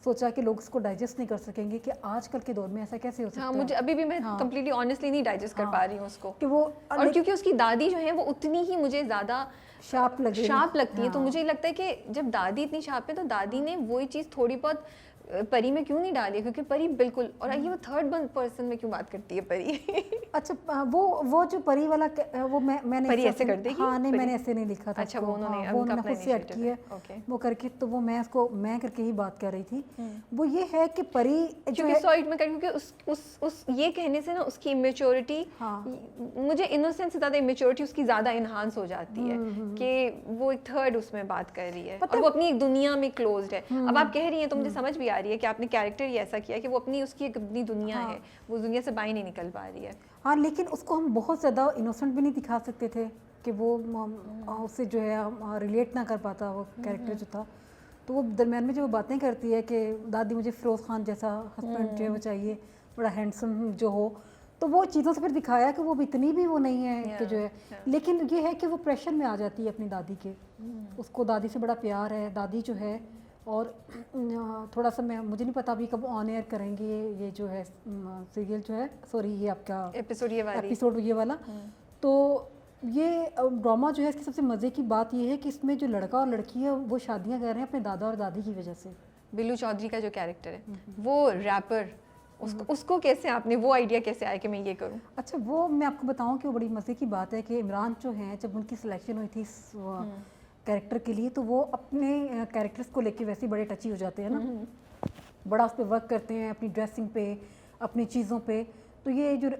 सोचा कि लोग इसको डाइजेस्ट नहीं कर सकेंगे कि आजकल के दौर में ऐसा कैसे हो सकता है। हाँ, मुझे अभी भी मैं कंप्लीटली ऑनेस्टली नहीं डाइजेस्ट कर पा रही हूँ उसको कि वो, और क्योंकि उसकी दादी जो है वो उतनी ही मुझे ज़्यादा शार्प लगती है। तो मुझे लगता है कि जब दादी इतनी शार्प है तो दादी ने वही चीज़ थोड़ी बहुत परी में क्यों नहीं डाली, क्योंकि परी बिल्कुल, और ये वो थर्ड पर्सन में क्यों बात करती है परी। अच्छा, वो जो परी वाला वो मैंने परी ऐसे कर देगी। हाँ, नहीं, मैंने ऐसे नहीं लिखा था। अच्छा, वो उन्होंने खुद से ऐड की है वो करके, तो वो मैं करके ही बात कर रही थी। वो ये है कि परी जो है, सॉरी मैं क्योंकि उस ये कहने से ना उसकी इमेच्योरिटी, मुझे इनोसेंस से ज़्यादा इमेच्योरिटी उसकी ज़्यादा इन्हांस हो जाती है कि वो एक थर्ड उसमें बात कर रही है और वो अपनी एक दुनिया में क्लोज्ड है। अब आप कह रही हैं तो मुझे समझ भी आ रही है कि आपने कैरेक्टर ही ऐसा किया कि वो उसकी एक अपनी दुनिया है, वो दुनिया से बाहर नहीं निकल पा रही है। हाँ, लेकिन उसको हम बहुत ज़्यादा इनोसेंट भी नहीं दिखा सकते थे कि वो उससे जो है रिलेट ना कर पाता वो कैरेक्टर जो था। तो वो दरम्यान में जो बातें करती है कि दादी मुझे फिरोज़ खान जैसा हस्बैंड जो है वो चाहिए, बड़ा हैंडसम जो हो, तो वो चीज़ों से फिर दिखाया कि वो इतनी भी वो नहीं है कि जो है, लेकिन ये है कि वो प्रेशर में आ जाती है अपनी दादी के। उसको दादी से बड़ा प्यार है, दादी जो है, और थोड़ा सा मुझे नहीं पता अभी कब ऑन एयर करेंगे ये जो है सीरियल जो है, सॉरी ये आपका एपिसोड ये वाला। तो ये ड्रामा जो है इसकी सबसे मज़े की बात ये है कि इसमें जो लड़का और लड़की है वो शादियां कर रहे हैं अपने दादा और दादी की वजह से। बिल्लू चौधरी का जो कैरेक्टर है वो रैपर, उसको कैसे आपने वो आइडिया कैसे आया कि मैं ये करूं? अच्छा, वो मैं आपको बताऊं कि वो बड़ी मज़े की बात है कि इमरान जो हैं जब उनकी सिलेक्शन हुई थी कैरेक्टर के लिए, तो वो अपने कैरेक्टर्स को लेके वैसे ही बड़े टची हो जाते हैं ना, बड़ा उस पर वर्क करते हैं, अपनी ड्रेसिंग पे, अपनी चीज़ों पे। तो ये जो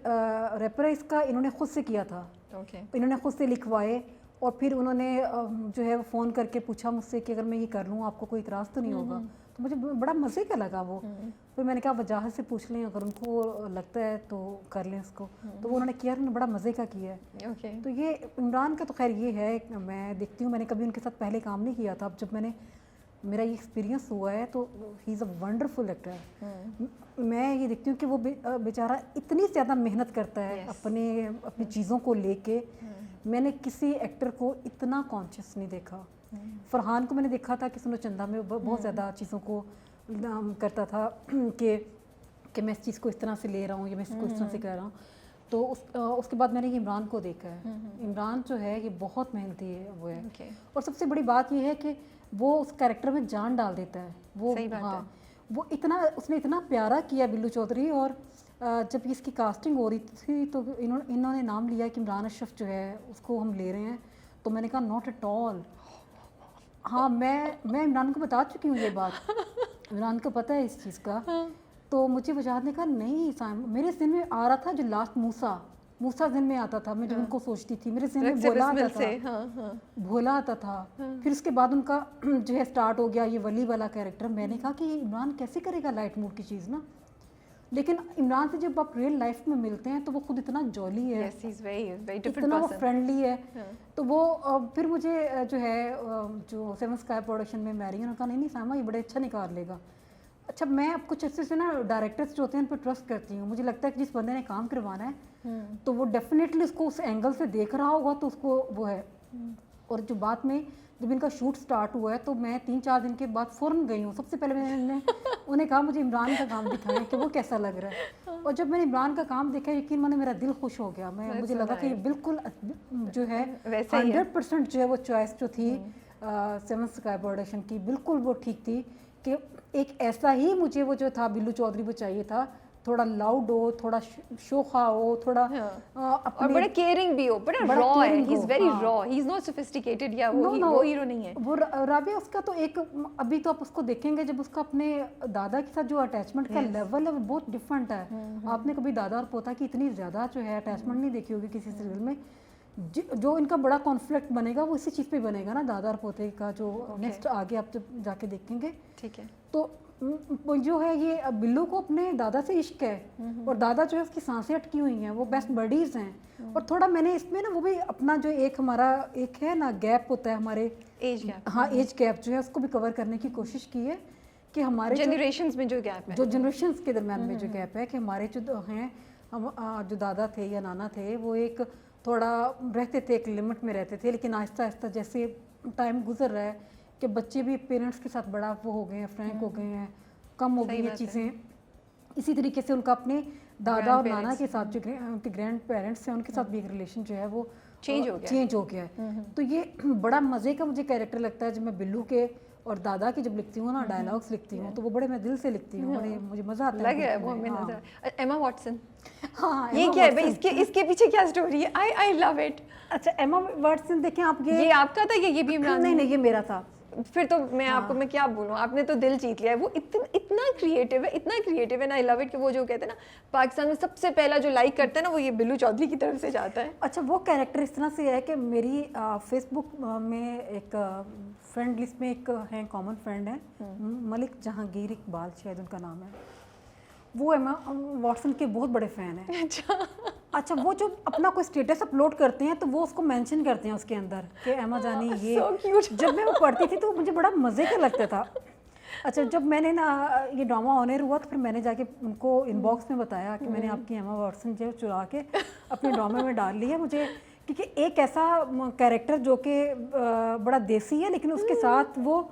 रैपर है इसका इन्होंने खुद से किया था। इन्होंने खुद से लिखवाए और फिर उन्होंने जो है वो फ़ोन करके पूछा मुझसे कि अगर मैं ये कर लूँ आपको कोई इतराज़ तो नहीं होगा। तो मुझे बड़ा मज़े का लगा वो। फिर मैंने कहा वजाहत से पूछ लें, अगर उनको लगता है तो कर लें उसको। तो वो उन्होंने किया, उन्होंने बड़ा मज़े का किया है। तो ये इमरान का तो खैर ये है, मैं देखती हूँ, मैंने कभी उनके साथ पहले काम नहीं किया था। अब जब मैंने मेरा ये एक्सपीरियंस हुआ है तो he is a wonderful actor. मैं ये देखती हूँ कि वो बेचारा इतनी ज़्यादा मेहनत करता है अपनी चीज़ों को लेके। मैंने किसी एक्टर को इतना कॉन्शियस नहीं देखा। फरहान को मैंने देखा था कि सुनो चंदा में बहुत ज़्यादा चीज़ों को करता था कि मैं इस चीज़ को इस तरह से ले रहा हूँ या मैं इसको इस तरह से कर रहा हूँ। तो उसके बाद मैंने इमरान को देखा है। इमरान जो है ये बहुत मेहनती है वो है। और सबसे बड़ी बात ये है कि वो उस कैरेक्टर में जान डाल देता है। वो सही बात है। वो उसने इतना प्यारा किया बिल्लू चौधरी। और जब इसकी कास्टिंग हो रही थी तो इन्होंने नाम लिया कि इमरान अशरफ जो है उसको हम ले रहे हैं। तो मैंने कहा नॉट एट ऑल। हाँ, मैं इमरान को बता चुकी हूँ ये बात। इमरान को पता है इस चीज़ का। तो मुझे वजाहत ने कहा नहीं मेरे जहन में आ रहा था जो लास्ट मूसा जहन में आता था। मैं जब उनको सोचती थी मेरे जहन में भोला आता था। फिर उसके बाद उनका जो है स्टार्ट हो गया ये वली वाला कैरेक्टर। मैंने कहा कि इमरान कैसे करेगा लाइट मूड की चीज़ ना। लेकिन इमरान से जब आप रियल लाइफ में मिलते हैं तो वो खुद इतना जॉली है, इतना वो फ्रेंडली है। तो वो फिर मुझे जो है जो 7 स्काई प्रोडक्शन में मैरी उन्होंने कहा नहीं सामा ये बड़े अच्छा निकाल लेगा। अच्छा, मैं अब कुछ ऐसे से ना डायरेक्टर्स जो होते हैं उन पर ट्रस्ट करती हूँ। मुझे लगता है कि जिस बंदे ने काम करवाना है तो वो डेफिनेटली उसको उस एंगल से देख रहा होगा तो उसको वो है। और जो बात में जब इनका शूट स्टार्ट हुआ है तो मैं 3-4 दिन के बाद फ़ौरन गई हूँ। सबसे पहले मैंने उन्हें कहा मुझे इमरान का काम दिखाएं कि वो कैसा लग रहा है। और जब मैंने इमरान का काम देखा यकीन माने मेरा दिल खुश हो गया। मुझे लगा कि बिल्कुल जो है 100% जो है वो चॉइस जो थी 7 स्काई प्रोडक्शन की बिल्कुल वो ठीक थी कि एक ऐसा ही मुझे वो जो था बिल्लू चौधरी वो चाहिए था। थोड़ा लाउड हो, थोड़ा शोखा हो, थोड़ा और बड़ा केयरिंग भी हो, बड़ा रॉ है। He is very raw, he is not sophisticated या वो हीरो नहीं है। वो राबिया उसका तो एक अभी तो आप उसको देखेंगे जब उसका अपने दादा के साथ जो अटैचमेंट का लेवल है वो बहुत डिफरेंट है। आपने कभी दादा और पोता की इतनी ज़्यादा जो है अटैचमेंट नहीं देखी होगी किसी सीरियल में। जो इनका बड़ा कॉन्फ्लिक्ट बनेगा वो इसी चीज़ पे बनेगा ना, दादा और पोते का जो नेक्स्ट आगे आप जब जाके देखेंगे। ठीक है। तो जो है ये बिल्लू को अपने दादा से इश्क है और दादा जो है उसकी सांसें अटकी हुई हैं, वो बेस्ट बडीज़ हैं। और थोड़ा मैंने इसमें ना वो भी अपना जो एक हमारा एक है ना गैप होता है हमारे एज गैप, हाँ एज गैप जो है उसको भी कवर करने की कोशिश की है कि हमारे जनरेशंस में जो गैप है, जो जनरेशंस के दरम्यान में जो गैप है कि हमारे जो हैं हम जो दादा थे या नाना थे वो एक थोड़ा रहते थे एक लिमिट में रहते थे। लेकिन आहिस्ता आहिस्ता जैसे टाइम गुजर रहा है कि बच्चे भी पेरेंट्स के साथ बड़ा वो हो गए हैं, फ्रैंक हो गए हैं, कम हो गई हैं चीज़ें। इसी तरीके से उनका अपने दादा और नाना के साथ जो उनके ग्रैंड पेरेंट्स हैं उनके साथ भी एक रिलेशन जो है वो चेंज हो गया है। तो ये बड़ा मज़े का मुझे कैरेक्टर लगता है जब मैं बिल्लू के और दादा की जब लिखती हूँ ना डायलॉग्स लिखती हूँ तो वो बड़े मैं दिल से लिखती हूँ, बड़े मुझे मज़ा आता है। वो हमें नजर एमा वॉटसन, हाँ ये क्या है भाई, इसके पीछे क्या स्टोरी है? I love it. अच्छा, एमा वॉटसन देखें आप, ये आपका था ये भी इमरान? नहीं ये मेरा था। फिर तो मैं आपको मैं क्या बोलूँ, आपने तो दिल जीत लिया है। वो इतना क्रिएटिव है ना, आई लव इट कि वो जो कहते हैं ना पाकिस्तान में सबसे पहला जो लाइक करता है ना वो ये बिल्लू चौधरी की तरफ से जाता है। अच्छा, वो कैरेक्टर इस तरह से है कि मेरी फेसबुक में एक फ्रेंड लिस्ट में एक है कॉमन फ्रेंड है मलिक जहांगीर इकबाल शायद उनका नाम है। वो एमा वॉटसन के बहुत बड़े फ़ैन हैं। अच्छा, वो जो अपना कोई स्टेटस अपलोड करते हैं तो वो उसको मेंशन करते हैं उसके अंदर कि एमा जानी ये जब मैं वो पढ़ती थी तो मुझे बड़ा मज़े का लगता था। अच्छा, जब मैंने ना ये ड्रामा ऑनर हुआ तो फिर मैंने जाके उनको इनबॉक्स में बताया कि मैंने आपकी एमा वॉटसन जो चुरा के अपने ड्रामे में डाल लिया। मुझे क्योंकि एक ऐसा कैरेक्टर जो कि बड़ा देसी है लेकिन उसके साथ वो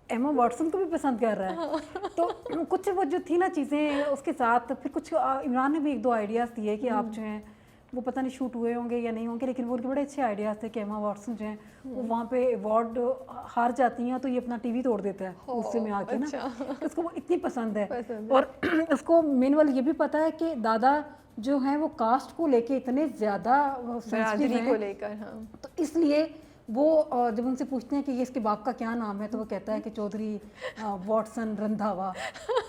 एमा वॉटसन को भी पसंद कर रहा है। तो कुछ वो जो थी ना चीज़ें उसके साथ फिर कुछ इमरान ने भी 1-2 आइडियाज़ दिए कि आप जो हैं वो पता नहीं शूट हुए होंगे या नहीं होंगे लेकिन वो उनके बड़े अच्छे आइडियाज़ थे कि एमा वॉटसन जो हैं वो वहाँ पे अवार्ड हार जाती हैं तो ये अपना टीवी तोड़ देता है उससे में आके ना। उसको वो इतनी पसंद है और उसको मेनवल ये भी पता है कि दादा जो हैं वो कास्ट को लेके इतने ज़्यादा सेंसिटिव हैं, तो इसलिए वो जब उनसे पूछते हैं कि ये इसके बाप का क्या नाम है तो वो कहता है कि चौधरी वॉटसन रंधावा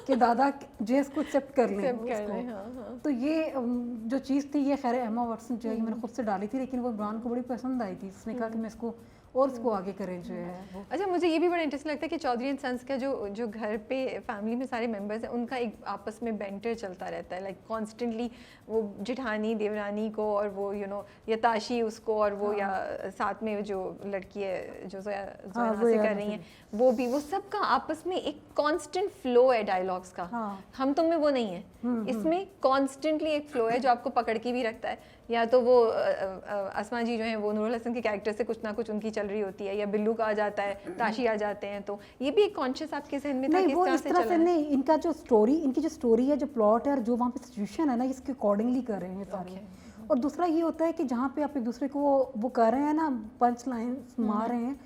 के दादा जो है इसको एक्सेप्ट कर लें उसको। तो ये जो चीज़ थी ये खैर एमा वॉटसन जो है ये मैंने खुद से डाली थी लेकिन वो इमरान को बड़ी पसंद आई थी। उसने कहा कि मैं इसको और उसको आगे करें जो है वो। अच्छा, मुझे ये भी बड़ा इंटरेस्टिंग लगता है कि चौधरी एंड सन्स का जो घर पे फैमिली में सारे मेंबर्स हैं उनका एक आपस में बेंटर चलता रहता है, लाइक कॉन्स्टेंटली वो जिठानी देवरानी को और वो या ताशी उसको और वो या साथ में जो लड़की है जो जोया से कर रही हैं वो सबका आपस में एक कांस्टेंट फ्लो है डायलॉग्स का। हम तुम में वो नहीं है, इसमें कॉन्स्टेंटली एक फ्लो है जो आपको पकड़ के भी रखता है। या तो वो असमा जी जो है वो नूरुल हसन के कैरेक्टर से कुछ ना कुछ उनकी चल रही होती है, या बिल्लू का आ जाता है, ताशी आ जाते हैं, तो ये भी एक कॉन्शियस आपके जहन में था नहीं, कि वो इस तरह से नहीं, इनका जो स्टोरी, इनकी जो स्टोरी है, जो प्लॉट है और जो वहाँ पे सिचुएशन है ना, इसके अकॉर्डिंगली कर रहे हैं सारे। और दूसरा ये होता है कि जहाँ पे आप एक दूसरे को वो कर रहे हैं ना, पंच लाइन्स मार रहे हैं,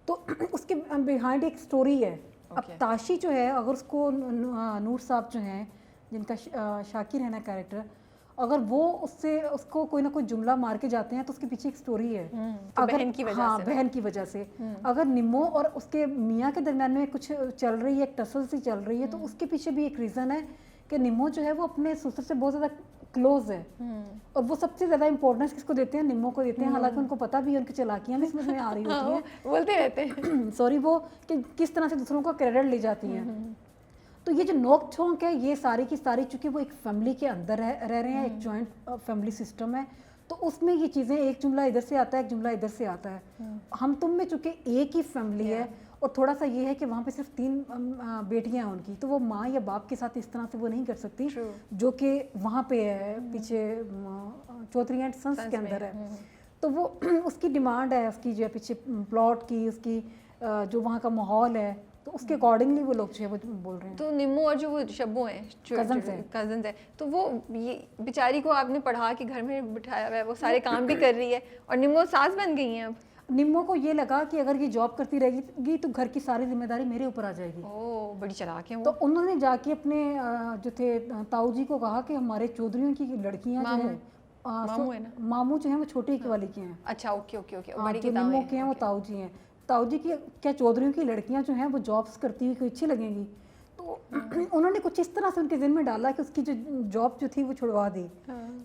तो उसके बिहाइंड एक स्टोरी है। अब ताशी जो है, अगर उसको नूर साहब जो हैं जिनका शाकिर है ना कैरेक्टर, अगर वो उसको कोई ना कोई जुमला मार के जाते हैं तो उसके पीछे एक स्टोरी है। तो बहन की वजह से, बहन की वजह से अगर निम्मो और उसके मियाँ के दरमियान में कुछ चल रही है, एक टसल सी चल रही है, तो उसके पीछे भी एक रीज़न है कि निम्मो जो है वो अपने ससुर से बहुत ज़्यादा क्लोज है। और वो सबसे ज़्यादा इंपॉर्टेंस किसको देते हैं? निम्मो को देते हैं। हालांकि उनको पता भी है, उनकी चालाकियाँ भी समझ में आ रही होती हैं, बोलते रहते हैं सॉरी, वो कि किस तरह से दूसरों का क्रेडिट ले जाती हैं। तो ये जो नोक झोंक है, ये सारी की सारी, चूंकि वो एक फैमिली के अंदर रह रहे हैं, एक जॉइंट फैमिली सिस्टम है, तो उसमें ये चीज़ें, एक जुमला इधर से आता है, एक जुमला इधर से आता है। हम तुम में चूंकि एक ही फैमिली है, और थोड़ा सा ये है कि वहाँ पे सिर्फ 3 बेटियां हैं उनकी, तो वो माँ या बाप के साथ इस तरह से वो नहीं कर सकती जो कि वहाँ पे है पीछे चौधरी एंड सन्स के अंदर है। तो वो उसकी डिमांड है, उसकी जो है पीछे प्लॉट की, उसकी जो वहाँ का माहौल है, तो उसके अकॉर्डिंगली वो लोग जो है वो बोल रहे हैं। तो निम्मो और जो वो शब्बो हैं, कजन्स है, तो वो ये बेचारी को आपने पढ़ा के घर में बिठाया हुआ है, वो सारे काम भी कर रही है, और निम्मो सास बन गई हैं अब। निम्मो को ये लगा कि अगर ये जॉब करती रहेगी तो घर की सारी जिम्मेदारी मेरे ऊपर आ जाएगी। ओह, बड़ी चालाक है वो। तो उन्होंने जाके अपने जो थे ताऊ जी को कहा कि हमारे चौधरियों की लड़कियां जो है, मामू है ना, मामू जो है वो छोटे वाली की हैं। अच्छा, ओके ओके ओके, बड़ी की निम्मो के हैं वो ताऊ जी हैं। ताऊ जी की क्या चौधरियों की लड़कियां जो हैं वो जॉब्स करती हुई कोई अच्छी लगेंगी? तो उन्होंने कुछ इस तरह से उनके ज़हन में डाला कि उसकी जो जॉब जो थी वो छुड़वा दी।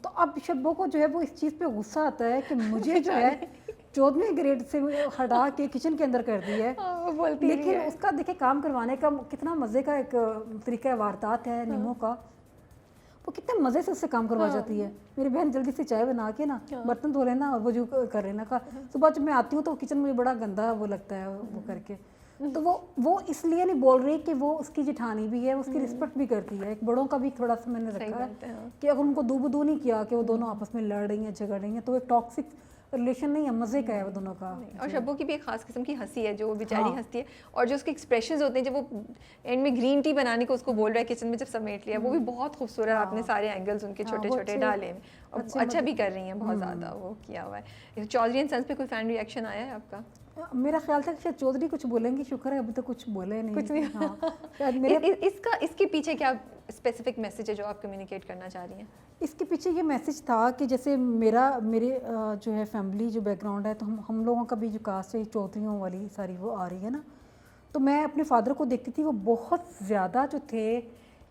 तो अब शब्बो को जो है वो इस चीज़ पे गुस्सा आता है कि मुझे जो है 14वें ग्रेड से हटा के किचन के अंदर कर दी है। बोलती लेकिन उसका देखिए काम करवाने का कितना मज़े का एक तरीका वारदात है निम्मो का, वो कितने मज़े से उससे काम करवा जाती है। मेरी बहन जल्दी से चाय बना के ना बर्तन धो लेना और वजू कर लेना का। सुबह जब मैं आती हूँ तो किचन मुझे बड़ा गंदा वो लगता है वो करके। तो वो इसलिए नहीं बोल रही कि वो उसकी जिठानी भी है, उसकी रिस्पेक्ट भी करती है। एक बड़ों का भी थोड़ा सा मैंने रखा है कि अगर उनको दूबू नहीं किया कि वो दोनों आपस में लड़ रही हैं, झगड़ रही हैं, तो एक टॉक्सिक रिलेशन नहीं है, मज़े का है वो दोनों का। और शब्बो की भी एक खास किस्म की हंसी है जो वो बेचारी हंसती है, और जो उसके एक्सप्रेशंस होते हैं जब वो एंड में ग्रीन टी बनाने को उसको बोल रहा है किचन में जब समेट लिया, वो भी बहुत खूबसूरत। आपने सारे एंगल्स उनके छोटे छोटे डाले हैं, और अच्छा भी कर रही हैं, बहुत ज़्यादा वो किया हुआ है। चौधरी एंड सन्स पे कोई फैन रिएक्शन आया है आपका? मेरा ख्याल था कि शायद चौधरी कुछ बोलेंगे, शुक्र है अभी तक कुछ बोले नहीं। कुछ नहीं। हाँ। इसके पीछे क्या स्पेसिफिक मैसेज है जो आप कम्युनिकेट करना चाह रही हैं? इसके पीछे ये मैसेज था कि जैसे मेरे जो है फैमिली जो बैकग्राउंड है, तो हम लोगों का भी जो कास्ट है चौधरियों वाली सारी वो आ रही है ना, तो मैं अपने फादर को देखती थी, वो बहुत ज़्यादा जो थे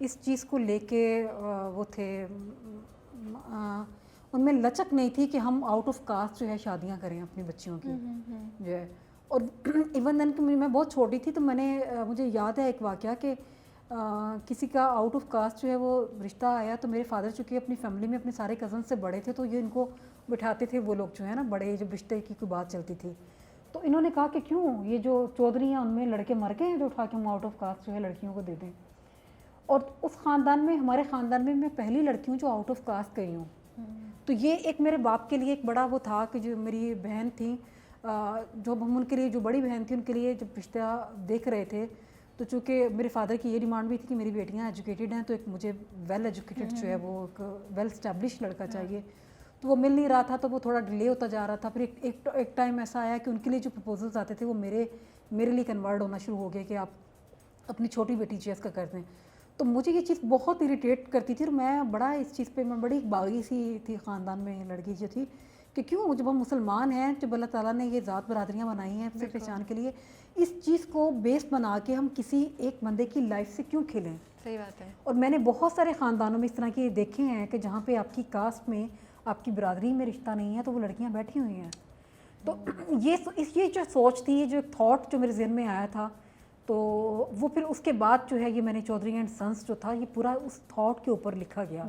इस चीज़ को लेके वो थे, उनमें लचक नहीं थी कि हम आउट ऑफ कास्ट जो है शादियां करें अपनी बच्चियों की जो है। और इवन देन कि मैं बहुत छोटी थी तो मुझे याद है एक वाक़या कि किसी का आउट ऑफ कास्ट जो है वो रिश्ता आया, तो मेरे फादर चूँकि अपनी फैमिली में अपने सारे कज़न से बड़े थे, तो ये इनको बिठाते थे वो लोग जो है ना, बड़े जब रिश्ते की कोई बात चलती थी, तो इन्होंने कहा कि क्यों ये जो चौधरी हैं उनमें लड़के मर गए हैं जो उठा के हम आउट ऑफ कास्ट जो है लड़कियों को दे दें। और उस ख़ानदान में, हमारे ख़ानदान में मैं पहली लड़की हूँ जो आउट ऑफ कास्ट गई हूँ। तो ये एक मेरे बाप के लिए एक बड़ा वो था कि जो मेरी बहन थी, जो हम उनके लिए, जो बड़ी बहन थी उनके लिए जब रिश्ता देख रहे थे, तो चूँकि मेरे फादर की ये डिमांड भी थी कि मेरी बेटियां एजुकेटेड हैं, तो एक मुझे वेल एजुकेटेड जो है वो एक वेल स्टैब्लिश लड़का चाहिए, तो वो मिल नहीं रहा था, तो वो थोड़ा डिले होता जा रहा था। फिर एक टाइम ऐसा आया कि उनके लिए जो प्रपोजल्स आते थे वो मेरे लिए कन्वर्ट होना शुरू हो गया कि आप अपनी छोटी बेटी जो है इसका कर दें। तो मुझे ये चीज़ बहुत इरिटेट करती थी, और मैं बड़ा इस चीज़ पे मैं बड़ी बागी सी थी ख़ानदान में लड़की जो थी कि क्यों, जब हम मुसलमान हैं, जब अल्लाह ताला ने ये ज़ात बरादरियाँ बनाई हैं अपनी पहचान के लिए, इस चीज़ को बेस बना के हम किसी एक बंदे की लाइफ से क्यों खेलें? सही बात है। और मैंने बहुत सारे ख़ानदानों में इस तरह के देखे हैं कि जहाँ पे आपकी कास्ट में, आपकी बरादरी में रिश्ता नहीं है, तो वो लड़कियाँ बैठी हुई हैं तो ये जो सोच थी, ये जो थॉट जो मेरे जहन में आया था, तो वो फिर उसके बाद जो है ये मैंने चौधरी एंड सन्स जो था ये पूरा उस थॉट के ऊपर लिखा गया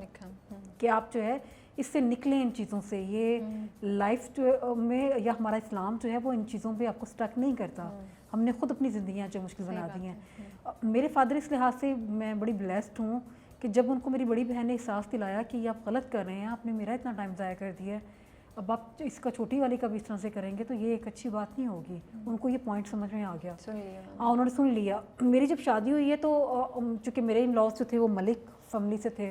कि आप जो है इससे निकलें इन चीज़ों से। ये लाइफ जो में या हमारा इस्लाम जो है वो इन चीज़ों पे आपको स्टक नहीं करता। हमने खुद अपनी ज़िंदगियाँ जो मुश्किल बना दी हैं। मेरे फादर इस लिहाज से मैं बड़ी ब्लेस्ड हूँ कि जब उनको मेरी बड़ी बहन ने एहसास दिलाया कि ये आप गलत कर रहे हैं, आपने मेरा इतना टाइम ज़ाया कर दिया है, अब आप इसका छोटी वाली का भी इस तरह से करेंगे तो ये एक अच्छी बात नहीं होगी। उनको ये पॉइंट समझ में आ गया। हाँ, उन्होंने सुन लिया। मेरी जब शादी हुई है तो चूँकि मेरे इन लॉज जो थे वो मलिक फैमिली से थे,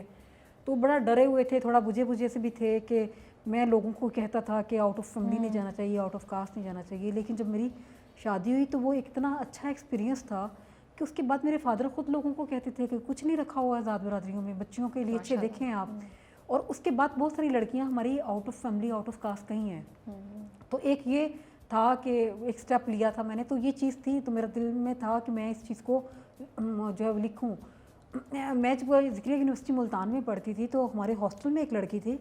तो बड़ा डरे हुए थे, थोड़ा बुझे से भी थे कि मैं लोगों को कहता था कि आउट ऑफ फैमिली नहीं जाना चाहिए, आउट ऑफ कास्ट नहीं जाना चाहिए। लेकिन जब मेरी शादी हुई तो वो एक इतना अच्छा एक्सपीरियंस था कि उसके बाद मेरे फादर ख़ुद लोगों को कहते थे कि कुछ नहीं रखा हुआ आज़ाद बरादरियों में, बच्चियों के लिए अच्छे देखें आप। और उसके बाद बहुत सारी लड़कियां हमारी out of family, out of caste कहीं हैं। तो एक ये था कि एक स्टेप लिया था मैंने, तो ये चीज़ थी, तो मेरा दिल में था कि मैं इस चीज़ को जो है लिखूँ। मैं जब ज़िक्रिया यूनिवर्सिटी मुल्तान में पढ़ती थी तो हमारे हॉस्टल में एक लड़की थी,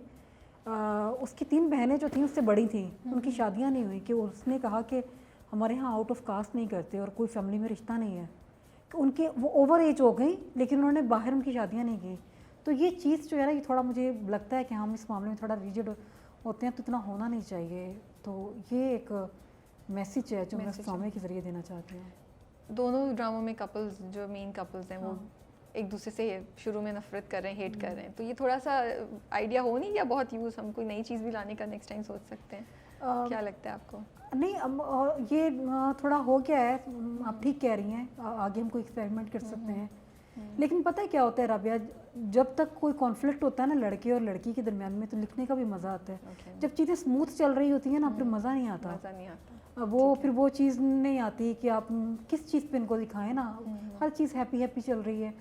उसकी 3 बहनें जो थीं उससे बड़ी थीं, उनकी शादियाँ नहीं हुई। कि उसने कहा कि हमारे यहाँ आउट ऑफ कास्ट नहीं करते और कोई फैमिली में रिश्ता नहीं है। कि उनके वो ओवर एज हो गई लेकिन उन्होंने बाहर उनकी शादियाँ नहीं की। तो ये चीज़ जो है ना, ये थोड़ा मुझे लगता है कि हम इस मामले में थोड़ा रिजिड होते हैं, तो इतना होना नहीं चाहिए। तो ये एक मैसेज है जो मैं इस ड्रामे के ज़रिए देना चाहती हूँ। दोनों ड्रामों में कपल्स, जो मेन कपल्स हैं, वो एक दूसरे से शुरू में नफरत कर रहे हैं, हेट कर रहे हैं। तो ये थोड़ा सा आइडिया हो नहीं, या बहुत यूज़ हम कोई नई चीज़ भी लाने का नेक्स्ट टाइम सोच सकते हैं? क्या लगता है आपको? नहीं, अब ये थोड़ा हो गया है, आप ठीक कह रही हैं, आगे हम कोई एक्सपेरिमेंट कर सकते हैं। लेकिन पता है क्या होता है राबिया, जब तक कोई कॉन्फ्लिक्ट होता है ना लड़के और लड़की के दरमियान में, तो लिखने का भी मज़ा आता है। जब चीज़ें स्मूथ चल रही होती हैं ना, फिर मज़ा नहीं आता। वो फिर वो चीज़ नहीं आती कि आप किस चीज़ पे इनको दिखाएं ना। हर चीज़ हैप्पी चल रही है।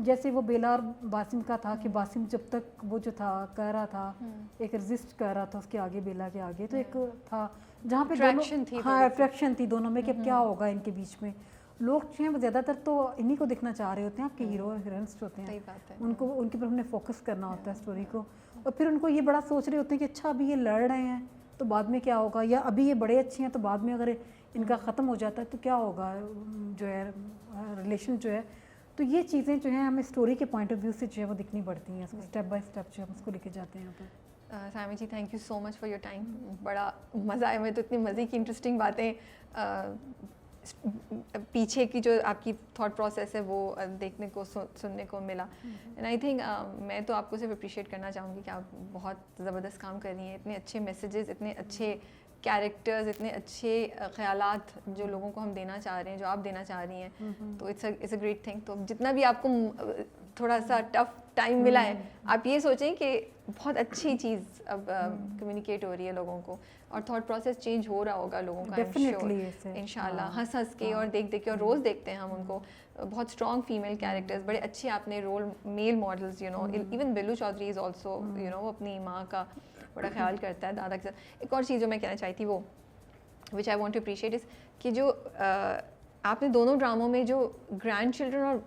जैसे वो बेला और बासिम का था कि बासिम जब तक वो जो था कर रहा था, एक रेजिस्ट कर रहा था उसके आगे, बेला के आगे, तो एक था जहाँ पे अट्रैक्शन थी। हाँ, अट्रैक्शन थी दोनों में कि क्या होगा इनके बीच में। लोग जो हैं वो ज़्यादातर तो इन्हीं को दिखना चाह रहे होते हैं, आपके हीरो और हीरोइंस होते हैं, उनको उनके पर हमने फोकस करना होता है स्टोरी को। और फिर उनको ये बड़ा सोच रहे होते हैं कि अच्छा अभी ये लड़ रहे हैं तो बाद में क्या होगा, या अभी ये बड़े अच्छे हैं तो बाद में अगर इनका ख़त्म हो जाता है तो क्या होगा, जो है रिलेशन जो है। तो ये चीज़ें जो हैं हमें स्टोरी के पॉइंट ऑफ व्यू से जो है वो दिखनी पड़ती हैं, स्टेप बाय स्टेप जो हम उसको लेके जाते हैं यहाँ पर। Sami ji, thank you so much for your time. बड़ा मज़ा आया, मैं तो इतनी मज़े की इंटरेस्टिंग बातें पीछे की जो आपकी थॉट प्रोसेस है वो देखने को सुनने को मिला। एंड आई थिंक मैं तो आपको सिर्फ अप्रिशिएट करना चाहूँगी कि आप बहुत ज़बरदस्त काम कर रही हैं। इतने अच्छे मैसेजेस, इतने अच्छे कैरेक्टर्स, इतने अच्छे ख्यालात जो लोगों को हम देना चाह रहे हैं, जो आप देना चाह रही हैं, तो इट्स अ ग्रेट थिंग। तो जितना भी आपको थोड़ा सा टफ टाइम मिला है, आप ये सोचें कि बहुत अच्छी चीज़ अब कम्युनिकेट हो रही है लोगों को, और थॉट प्रोसेस चेंज हो रहा होगा लोगों का इंशाल्लाह, हंस हंस के और देख देख के। और रोज़ देखते हैं हम उनको, बहुत स्ट्रॉन्ग फीमेल कैरेक्टर्स, बड़े अच्छे आपने role male models, you know. Even Billu Chaudhary is also, you know, वो अपनी माँ का बड़ा ख्याल करता है, दादा के साथ। एक और चीज़ जो मैं कहना चाहती थी, वो which I want to appreciate is कि जो आपने दोनों ड्रामों में जो ग्रैंड चिल्ड्रन और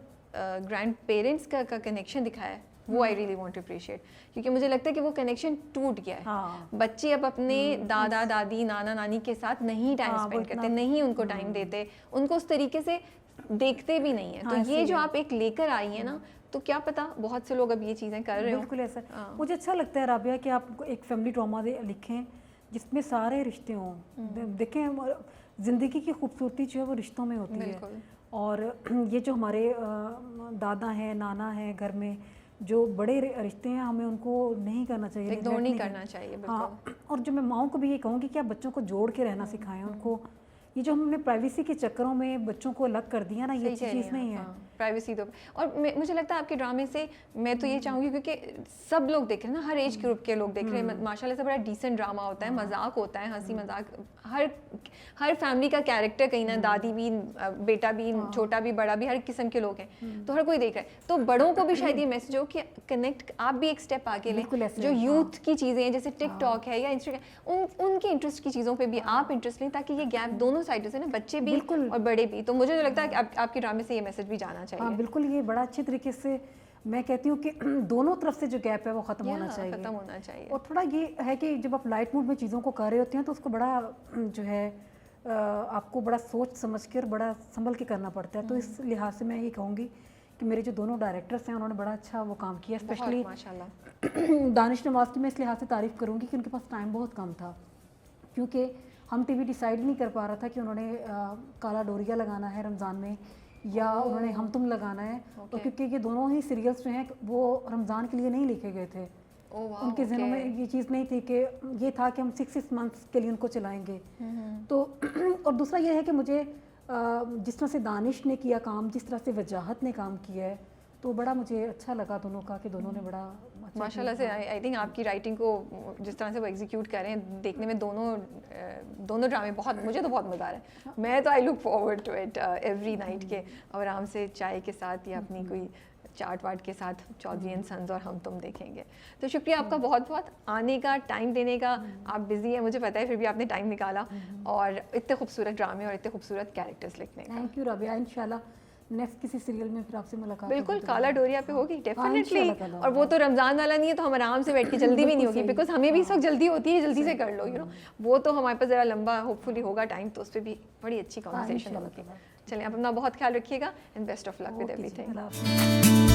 ग्रैंड पेरेंट्स का कनेक्शन दिखाया है, वो I really want to appreciate, क्योंकि मुझे लगता है कि वो कनेक्शन टूट गया है। बच्चे अब अपने दादा दादी, नाना नानी के साथ नहीं टाइम स्पेंड करते, नहीं उनको टाइम देते, उनको उस तरीके से देखते भी नहीं है। तो ये जो आप एक लेकर आई है ना, तो क्या पता बहुत से लोग अब ये चीज़ें कर रहे हो। बिल्कुल ऐसा मुझे अच्छा लगता है राबिया कि आप एक फैमिली ड्रामा लिखें जिसमें सारे रिश्ते हों। देखें, ज़िंदगी की खूबसूरती जो है वो रिश्तों में होती है। और ये जो हमारे दादा हैं, नाना हैं, घर में जो बड़े रिश्ते हैं, हमें उनको नहीं करना चाहिए, इग्नोर नहीं करना चाहिए। हाँ, और जो मैं माँओं को भी ये कहूँगी कि आप बच्चों को जोड़ के रहना सिखाएं उनको। ये जो हमने प्राइवेसी के चक्करों में बच्चों को अलग कर दिया ना, ये चीज़ नहीं है। प्राइवेसी तो, और मुझे लगता है आपके ड्रामे से मैं तो ये चाहूँगी, क्योंकि सब लोग देख रहे हैं ना, हर एज ग्रुप के लोग देख रहे हैं, माशाल्लाह से बड़ा डिसेंट ड्रामा होता है, मजाक होता है, हंसी मजाक, हर फैमिली का कैरेक्टर कहीं ना, दादी भी, बेटा भी, छोटा भी, बड़ा भी, हर किस्म के लोग हैं, तो हर कोई देख रहा है। तो बड़ों को भी शायद ये मैसेज हो कि कनेक्ट, आप भी एक स्टेप आगे लें। जो यूथ की चीज़ें हैं जैसे टिकटॉक है या इंस्टाग्राम, उनके इंटरेस्ट की चीज़ों पर भी आप इंटरेस्ट लें, ताकि ये गैप दोनों साइड से ना, बच्चे भी और बड़े भी। तो मुझे तो लगता है कि आपके ड्रामे से ये मैसेज भी जाना चाहिए। हाँ बिल्कुल, ये बड़ा अच्छे तरीके से मैं कहती हूँ कि दोनों तरफ से जो गैप है वो ख़त्म होना चाहिए। ख़त्म होना चाहिए। और थोड़ा ये है कि जब आप लाइट मूड में चीज़ों को कर रहे होते हैं तो उसको बड़ा जो है आपको बड़ा सोच समझ कर बड़ा संभल के करना पड़ता है। तो इस लिहाज से मैं ये कहूँगी कि मेरे जो दोनों डायरेक्टर्स हैं उन्होंने बड़ा अच्छा वो काम किया, स्पेशली माशाल्लाह। दानिश नवाज़ की मैं इस लिहाज से तारीफ़ करूँगी कि उनके पास टाइम बहुत कम था, क्योंकि हम टीवी डिसाइड नहीं कर पा रहा था कि उन्होंने काला डोरिया लगाना है रमज़ान में या उन्होंने हम तुम लगाना है। और क्योंकि ये दोनों ही सीरियल्स जो हैं वो रमज़ान के लिए नहीं लिखे गए थे, उनके ज़हनों में ये चीज़ नहीं थी कि ये था कि हम 6 मंथ्स के लिए उनको चलाएंगे। तो और दूसरा ये है कि मुझे जिस तरह से दानिश ने किया काम, जिस तरह से वजाहत ने काम किया है, तो बड़ा मुझे अच्छा लगा दोनों का कि दोनों ने बड़ा अच्छा माशाल्लाह से। आई थिंक आपकी राइटिंग को जिस तरह से वो एग्जीक्यूट कर रहे हैं, देखने में दोनों ड्रामे बहुत, मुझे तो बहुत मज़ा आ रहा है। मैं तो I look forward to it every night के, और आराम से चाय के साथ या अपनी कोई चाट वाट के साथ चौधरी एंड सन्स और हम तुम देखेंगे। तो शुक्रिया आपका बहुत बहुत आने का, टाइम देने का। आप बिजी हैं मुझे पता है, फिर भी आपने टाइम निकाला और इतने खूबसूरत ड्रामे और इतने खूबसूरत कैरेक्टर्स लिखने का। Thank you Rabia. इंशाल्लाह नेक्स्ट किसी सीरियल में फिर आपसे मुलाकात बिल्कुल, होगी। काला डोरिया पे होगी डेफिनेटली। इंशाल्लाह। और वो तो रमज़ान वाला नहीं है, तो हम आराम से बैठ के जल्दी भी नहीं होगी, बिकॉज हमें भी इस वक्त जल्दी होती है, जल्दी से कर लो, यू नो। वो तो हमारे पास ज़रा लंबा होपफुली होगा टाइम, तो उस पर भी बड़ी अच्छी कॉन्वर्सेशन होगी। चलिए, आप अपना बहुत ख्याल रखिएगा and best of luck with everything.